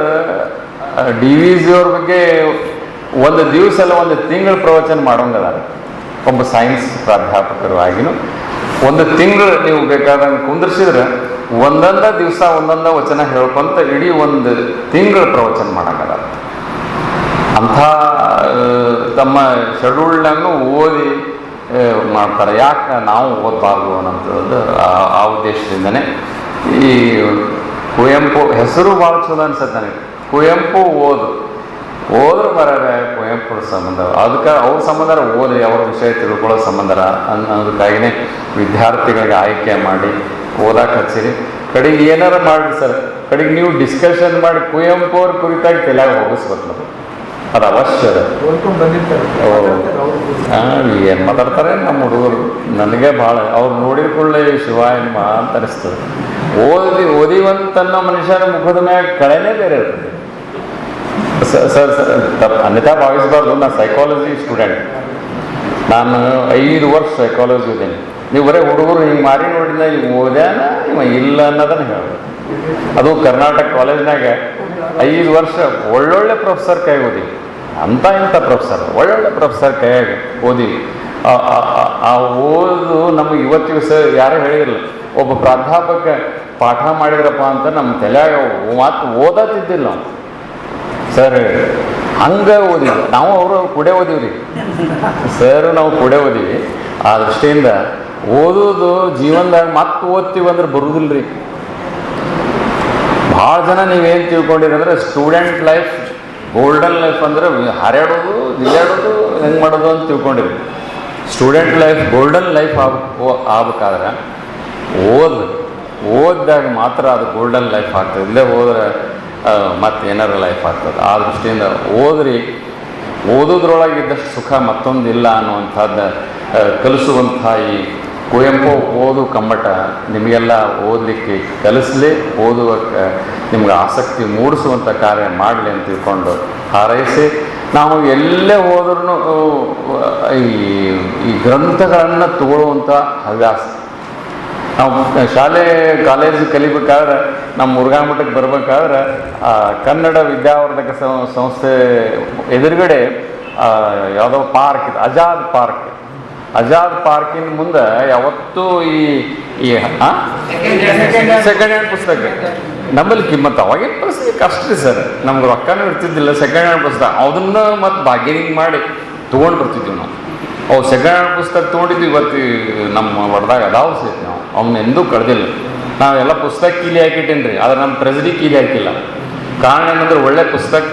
DVC ಅವ್ರ ಬಗ್ಗೆ ಒಂದು ದಿವಸ ಎಲ್ಲ ಒಂದು ತಿಂಗಳ ಪ್ರವಚನ ಮಾಡೋಂಗದಾರ. ಒಬ್ಬ ಸೈನ್ಸ್ ಪ್ರಾಧ್ಯಾಪಕರು ಆಗಿನೂ ಒಂದು ತಿಂಗಳು ನೀವು ಬೇಕಾದಂಗೆ ಕುಂದಿರ್ಸಿದ್ರೆ ಒಂದೊಂದ ದಿವಸ ಒಂದೊಂದ ವಚನ ಹೇಳ್ಕೊಂತ ಇಡೀ ಒಂದು ತಿಂಗಳ ಪ್ರವಚನ ಮಾಡೋಂಗದಾರ. ಅಂಥ ತಮ್ಮ ಶೆಡ್ಯೂಲ್ನಾಗೂ ಓದಿ ಮಾಡ್ತಾರೆ. ಯಾಕೆ ನಾವು ಓದಬಾರ್ದು ಅನ್ನೋಂಥದ್ದು ಆ ಉದ್ದೇಶದಿಂದನೇ. ಈ ಕುವೆಂಪು ಹೆಸರು ಭಾಳ ಚಲೋ ಅನ್ಸತ್ತೆ ನನಗೆ. ಕುವೆಂಪು ಓದ್ರು ಬರೋದೆ ಕುವೆಂಪು ಸಂಬಂಧ, ಅದಕ್ಕೆ ಅವ್ರ ಸಂಬಂಧ ಓದಿ ಅವ್ರ ವಿಷಯ ತಿಳ್ಕೊಳ್ಳೋ ಸಂಬಂಧ ಅನ್ನೋದಕ್ಕಾಗಿಯೇ ವಿದ್ಯಾರ್ಥಿಗಳಿಗೆ ಆಯ್ಕೆ ಮಾಡಿ ಓದಕ್ಕೆ ಹಚ್ಚಿರಿ. ಕಡೆಗೆ ಏನಾರ ಮಾಡಿ ಸರ್, ಕಡೆಗೆ ನೀವು ಡಿಸ್ಕಷನ್ ಮಾಡಿ ಕುವೆಂಪು ಅವ್ರ ಕುರಿತಾಗಿ ತಲೆಯಾಗ ಹೋಗಿಸ್ಬೇಕು ನಾವು. ಅದು ಅವಶ್ಯ ಅದ. ಏನು ಮಾತಾಡ್ತಾರೆ ನಮ್ಮ ಹುಡುಗರು, ನನಗೆ ಭಾಳ ಅವ್ರು ನೋಡಿದ್ಕೊಳ್ಳೆ ಶಿವಾಯನ್ಮ ಅಂತ ಅನಿಸ್ತದೆ. ಓದಿವಂತನ್ನೋ ಮನುಷ್ಯನ ಮುಖದ ಮ್ಯಾಗ ಕಳೆನೇ ಬೇರೆ ಇರ್ತದೆ. ಸರ್ ಅನ್ಯಥಾ ಭಾವಿಸಬಾರ್ದು. ನಾನು ಸೈಕಾಲಜಿ ಸ್ಟೂಡೆಂಟ್, ನಾನು 5 ವರ್ಷ ಸೈಕಾಲಜಿ ಓದೇನೆ. ನೀವು ಬರೀ ಹುಡುಗರು ಹಿಂಗೆ ಮಾರಿ ನೋಡಿದ ನೀವು ಓದ್ಯಾನ ಇವ ಇಲ್ಲ ಅನ್ನೋದನ್ನು ಹೇಳೋದು. ಅದು ಕರ್ನಾಟಕ ಕಾಲೇಜ್ನಾಗ 5 ವರ್ಷ ಒಳ್ಳೊಳ್ಳೆ ಪ್ರೊಫೆಸರ್ ಕೈ ಓದಿ, ಇಂಥ ಪ್ರೊಫೆಸರ್ ಒಳ್ಳೊಳ್ಳೆ ಪ್ರೊಫೆಸರ್ ಕೈಯಾಗ ಓದಿ. ಆ ಓದು ನಮಗೆ ಇವತ್ತಿಗೂ ಸರ್ ಯಾರೂ ಹೇಳಿರಲಿಲ್ಲ. ಒಬ್ಬ ಪ್ರಾಧ್ಯಾಪಕ ಪಾಠ ಮಾಡಿದ್ರಪ್ಪ ಅಂತ ನಮ್ಮ ತಲೆಯಾಗ ಮಾತು ಓದತ್ತಿದ್ದಿಲ್ಲ ನಾವು. ಸರ್ ಹಂಗೆ ಓದಿದ್ವಿ ನಾವು, ಅವರು ಕೂಡ ಓದಿವ್ರಿ ಸರ್, ನಾವು ಕೂಡ ಓದಿವಿ. ಆ ದೃಷ್ಟಿಯಿಂದ ಓದೋದು ಜೀವನದಾಗ ಮತ್ತೆ ಓದ್ತೀವಿ ಅಂದ್ರೆ ಬರುವುದಿಲ್ಲ ರೀ. ಭಾಳ ಜನ ನೀವೇನು ತಿಳ್ಕೊಂಡಿರಿ ಅಂದ್ರೆ ಸ್ಟೂಡೆಂಟ್ ಲೈಫ್ ಗೋಲ್ಡನ್ ಲೈಫ್ ಅಂದ್ರೆ ಹಾರಾಡೋದು ಜಿಲ್ಲಾಡೋದು ಹೆಂಗೆ ಮಾಡೋದು ಅಂತ ತಿಳ್ಕೊಂಡಿರಿ. ಸ್ಟೂಡೆಂಟ್ ಲೈಫ್ ಗೋಲ್ಡನ್ ಲೈಫ್ ಆಗ್ಬೇಕಾದ್ರೆ ಓದಿದಾಗ ಮಾತ್ರ ಅದು ಗೋಲ್ಡನ್ ಲೈಫ್ ಆಗ್ತದೆ. ಇಲ್ಲೇ ಹೋದ್ರೆ ಮತ್ತೆ ಏನಾರ ಲೈಫ್ ಆಗ್ತದೆ. ಆ ದೃಷ್ಟಿಯಿಂದ ಓದೋದ್ರೊಳಗಿದ್ದಷ್ಟು ಸುಖ ಮತ್ತೊಂದಿಲ್ಲ ಅನ್ನುವಂಥದ್ದು ಕಲಿಸುವಂಥ ಈ ಕುವೆಂಪು ಓದು ಕಮ್ಮಟ ನಿಮಗೆಲ್ಲ ಓದಲಿಕ್ಕೆ ಕಲಿಸಲಿ, ಓದುವಕ್ಕೆ ನಿಮ್ಗೆ ಆಸಕ್ತಿ ಮೂಡಿಸುವಂಥ ಕಾರ್ಯ ಮಾಡಲಿ ಅಂತ ತಿಳ್ಕೊಂಡು ಹಾರೈಸಿ, ನಾವು ಎಲ್ಲೇ ಹೋದ್ರೂ ಈ ಗ್ರಂಥಗಳನ್ನು ತಗೊಳ್ಳುವಂಥ ಹವ್ಯಾಸ. ನಾವು ಶಾಲೆ ಕಾಲೇಜ್ ಕಲಿಬೇಕಾದ್ರೆ ನಮ್ಮ ಮುರುಘಾ ಮಠಕ್ಕೆ ಬರ್ಬೇಕಾದ್ರೆ ಕನ್ನಡ ವಿದ್ಯಾವರ್ಧಕ ಸಂಸ್ಥೆ ಎದುರುಗಡೆ ಯಾವುದೋ ಪಾರ್ಕ್ ಇದೆ, ಆಜಾದ್ ಪಾರ್ಕಿನ ಮುಂದೆ ಯಾವತ್ತೂ ಈ ಸೆಕೆಂಡ್ ಹ್ಯಾಂಡ್ ಪುಸ್ತಕ ನಮ್ಮಲ್ಲಿ ಕಿಮ್ಮತ್ತು ಅವಾಗಿನ ಪುಸ್ತಕ ಅಷ್ಟೇ ಸರ್, ನಮ್ಗೆ ರೊಕ್ಕನೂ ಇರ್ತಿದ್ದಿಲ್ಲ. ಸೆಕೆಂಡ್ ಹ್ಯಾಂಡ್ ಪುಸ್ತಕ ಅದನ್ನು ಮತ್ತು ಬಾರ್ಗೇನಿಂಗ್ ಮಾಡಿ ತೊಗೊಂಡು ಬರ್ತಿದ್ವಿ ನಾವು. ಅವು ಸೆಕೆಂಡ್ ಹ್ಯಾಂಡ್ ಪುಸ್ತಕ ತೊಗೊಂಡಿದ್ವಿ. ಇವತ್ತು ನಮ್ಮ ಹೊಡೆದಾಗ ಅದಾವ ಸಹಿತ ನಾವು ಅವನ್ನ ಎಂದೂ ಕಳೆದಿಲ್ಲ. ನಾವೆಲ್ಲ ಪುಸ್ತಕ ಕೀಲಿ ಹಾಕಿಟ್ಟೇನಿ ರೀ, ಆದರೆ ನಮ್ಮ ಟ್ರೆಜರಿ ಕೀಲಿ ಹಾಕಿಲ್ಲ. ಕಾರಣ ಏನಂದ್ರೆ ಒಳ್ಳೆ ಪುಸ್ತಕ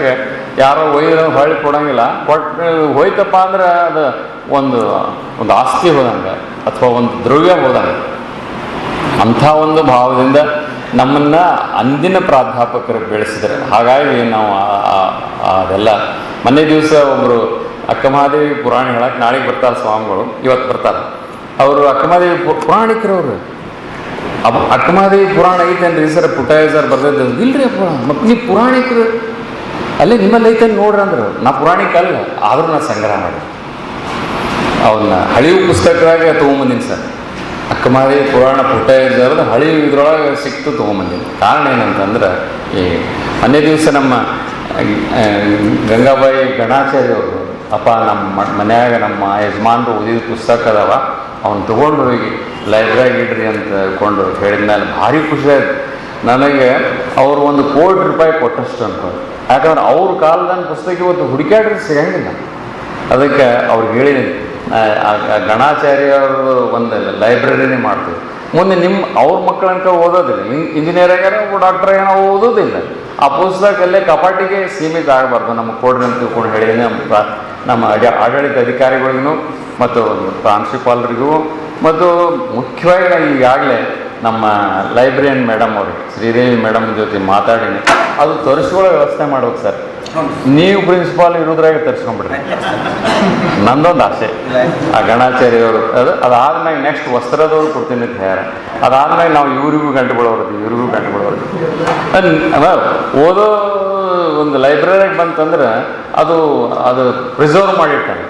ಯಾರೋ ಒಯ್ದು ಹೊಳ್ಳಿ ಕೊಡೋಂಗಿಲ್ಲ. ಹೋಯ್ತಪ್ಪ ಅಂದ್ರೆ ಅದು ಒಂದು ಆಸ್ತಿ ಹೋದಂಗೆ. ಅಥವಾ ಒಂದು ದ್ರವ್ಯ ಹೋದಂಗೆ. ಅಂಥ ಒಂದು ಭಾವದಿಂದ ನಮ್ಮನ್ನು ಅಂದಿನ ಪ್ರಾಧ್ಯಾಪಕರು ಬೆಳೆಸಿದ್ರು. ಹಾಗಾಗಿ ನಾವು ಅದೆಲ್ಲ ಮೊನ್ನೆ ದಿವಸ ಒಬ್ಬರು ಅಕ್ಕಮಹಾದೇವಿ ಪುರಾಣ ಹೇಳಕ್ಕೆ ನಾಳೆಗೆ ಬರ್ತಾರೆ ಸ್ವಾಮಿಗಳು, ಇವತ್ತು ಬರ್ತಾರೆ. ಅವರು ಅಕ್ಕಮಹಾದೇವಿ ಪುರಾಣಿಕರವರು. ಅಕ್ಕಮಹಾದೇವಿ ಪುರಾಣ ಐತೇನ್ರಿ ಸರ್, ಪುಟ್ಟಯ್ಯ ಸರ್ ಬರ್ದಿದ್ದು? ಇಲ್ರಿ ಅಪ್ಪ, ಮತ್ತು ನೀವು ಪುರಾಣಿಕರು ಅಲ್ಲೇ ನಿಮ್ಮಲ್ಲಿ ಐತೇನು ನೋಡ್ರಿ ಅಂದ್ರೆ, ನಾ ಪುರಾಣಿಕ ಅಲ್ಲ, ಆದರೂ ನಾ ಸಂಗ್ರಹ ಮಾಡಿ ಅವನ್ನ ಹಳಿವು ಪುಸ್ತಕದಾಗ ತೊಗೊಂಬಂದಿನಿ ಸರ್. ಅಕ್ಕಮಹಾದೇವಿ ಪುರಾಣ ಪುಟ್ಟಯ್ಯ ಸರ್ದು ಹಳಿವು ಇದ್ರೊಳಗೆ ಸಿಕ್ತು ತೊಗೊಂಬಂದಿನಿ. ಕಾರಣ ಏನಂತಂದ್ರೆ, ಈ ಮೊನ್ನೆ ದಿವಸ ನಮ್ಮ ಗಂಗಾಬಾಯಿ ಗಣಾಚಾರ್ಯ ಅವರು, ಅಪ್ಪ ನಮ್ಮ ಮನ್ಯಾಗ ನಮ್ಮ ಯಜಮಾನ್ರು ಓದಿದ ಪುಸ್ತಕ ಅದಾವ, ಅವ್ನು ತೊಗೊಂಡು ಹೋಗಿ ಲೈಬ್ರರಿಗೆ ಇಡ್ರಿ ಅಂತ ಕೊಂಡು ಹೇಳಿದ ಮೇಲೆ ಭಾರಿ ಖುಷಿ ಆಯ್ತು ನನಗೆ. ಅವರು $1 ಕೋಟಿ ಕೊಟ್ಟಷ್ಟು ಅಂತ. ಯಾಕಂದ್ರೆ ಅವ್ರ ಕಾಲದ ಪುಸ್ತಕ ಇವತ್ತು ಹುಡುಕಾಡ್ರಿ ಸಿಗಂಗಿಲ್ಲ. ಅದಕ್ಕೆ ಅವ್ರಿಗೆ ಹೇಳಿದ್ದೀನಿ, ಗಣಾಚಾರ್ಯ ಅವರು ಒಂದು ಲೈಬ್ರರಿನೇ ಮಾಡ್ತೀವಿ. ಮುಂದೆ ಅವ್ರ ಮಕ್ಕಳಂಕ ಓದೋದಿಲ್ಲ, ಇಂಜಿನಿಯರ್ ಆಗ್ಯಾರ, ಡಾಕ್ಟರ್ ಏನೋ ಓದೋದಿಲ್ಲ. ಆ ಪುಸ್ತಕಲ್ಲೇ ಕಪಾಟಿಗೆ ಸೀಮಿತ ಆಗಬಾರ್ದು, ನಮಗೆ ಕೊಡ್ರಿ ಅಂತ ತಿಳ್ಕೊಂಡು ಹೇಳಿದ್ದೀನಿ. ನಮ್ಮ ಆಡಳಿತ ಅಧಿಕಾರಿಗಳಿಗೂ ಮತ್ತು ಪ್ರಾಂಶುಪಾಲರಿಗೂ ಮತ್ತು ಮುಖ್ಯವಾಗಿ ಈಗಾಗಲೇ ನಮ್ಮ ಲೈಬ್ರರಿಯನ್ ಮೇಡಮ್ ಅವ್ರಿಗೆ, ಶ್ರೀದೇವಿ ಮೇಡಮ್ ಜೊತೆ ಮಾತಾಡೀನಿ. ಅದು ತರಿಸ್ಕೊಳ್ಳೋ ವ್ಯವಸ್ಥೆ ಮಾಡ್ಬೇಕು ಸರ್. ನೀವು ಪ್ರಿನ್ಸಿಪಾಲ್ ಇರೋದ್ರಾಗ ತರಿಸ್ಕೊಂಡ್ಬಿಡ್ರಿ, ನಂದೊಂದು ಆಸೆ. ಆ ಗಣಾಚಾರ್ಯವರು ಅದಾದ್ಮೇಲೆ ನೆಕ್ಸ್ಟ್ ವಸ್ತ್ರದವ್ರು ಕೊಡ್ತೀನಿ ಅಂತ ಹೇಳ್ಯಾರ. ಅದಾದ್ಮೇಲೆ ನಾವು ಇವ್ರಿಗೂ ಗಂಟು ಬಿಡೋರ್ದು ಓದೋ ಒಂದು ಲೈಬ್ರರಿಗೆ ಬಂತಂದ್ರೆ ಅದು ಪ್ರಿಸರ್ವ್ ಮಾಡಿರ್ತಾನೆ.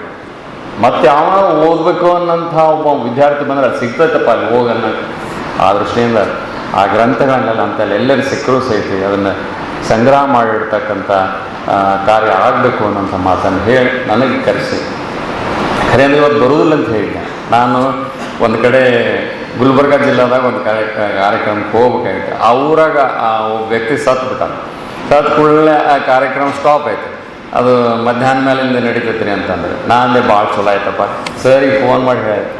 ಮತ್ತೆ ಯಾವ ಓದಬೇಕು ಅನ್ನೋಂಥ ಒಬ್ಬ ವಿದ್ಯಾರ್ಥಿ ಬಂದ್ರೆ ಅದು ಸಿಗ್ತೈತಪ್ಪ ಅಲ್ಲಿ ಹೋಗನ್ನ. ಆ ದೃಷ್ಟಿಯಿಂದ ಆ ಗ್ರಂಥಗಳನ್ನೆಲ್ಲ ಅಂತಲ್ಲಿ ಎಲ್ಲರೂ ಸಿಕ್ಕರೂ ಸಹಿತ ಅದನ್ನು ಸಂಗ್ರಹ ಮಾಡಿಡ್ತಕ್ಕಂಥ ಕಾರ್ಯ ಆಗಬೇಕು ಅನ್ನೋಂಥ ಮಾತನ್ನು ಹೇಳಿ ನನಗೆ ಕರೆಸಿ, ಖರೆ ಅಂದರೆ ಇವತ್ತು ಬರುವುದಿಲ್ಲ ಅಂತ ಹೇಳಿದ್ದೆ. ನಾನು ಒಂದು ಕಡೆ ಗುಲ್ಬರ್ಗ ಜಿಲ್ಲಾದಾಗ ಒಂದು ಕಾರ್ಯಕ್ರಮಕ್ಕೆ ಹೋಗ್ಬೇಕಾಗಿತ್ತು. ಆ ಊರಾಗ ಆ ವ್ಯಕ್ತಿ ಸತ್ತು ಕೂಡಲೇ ಆ ಕಾರ್ಯಕ್ರಮ ಸ್ಟಾಪ್ ಆಯಿತು. ಅದು ಮಧ್ಯಾಹ್ನ ಮೇಲಿಂದ ನಡೀತೈತ್ರಿ ಅಂತಂದ್ರೆ ನಾನು ಭಾಳ ಚಲೋ ಆಯ್ತಪ್ಪ, ಸರಿಗೆ ಫೋನ್ ಮಾಡಿ ಹೇಳಿದೆ,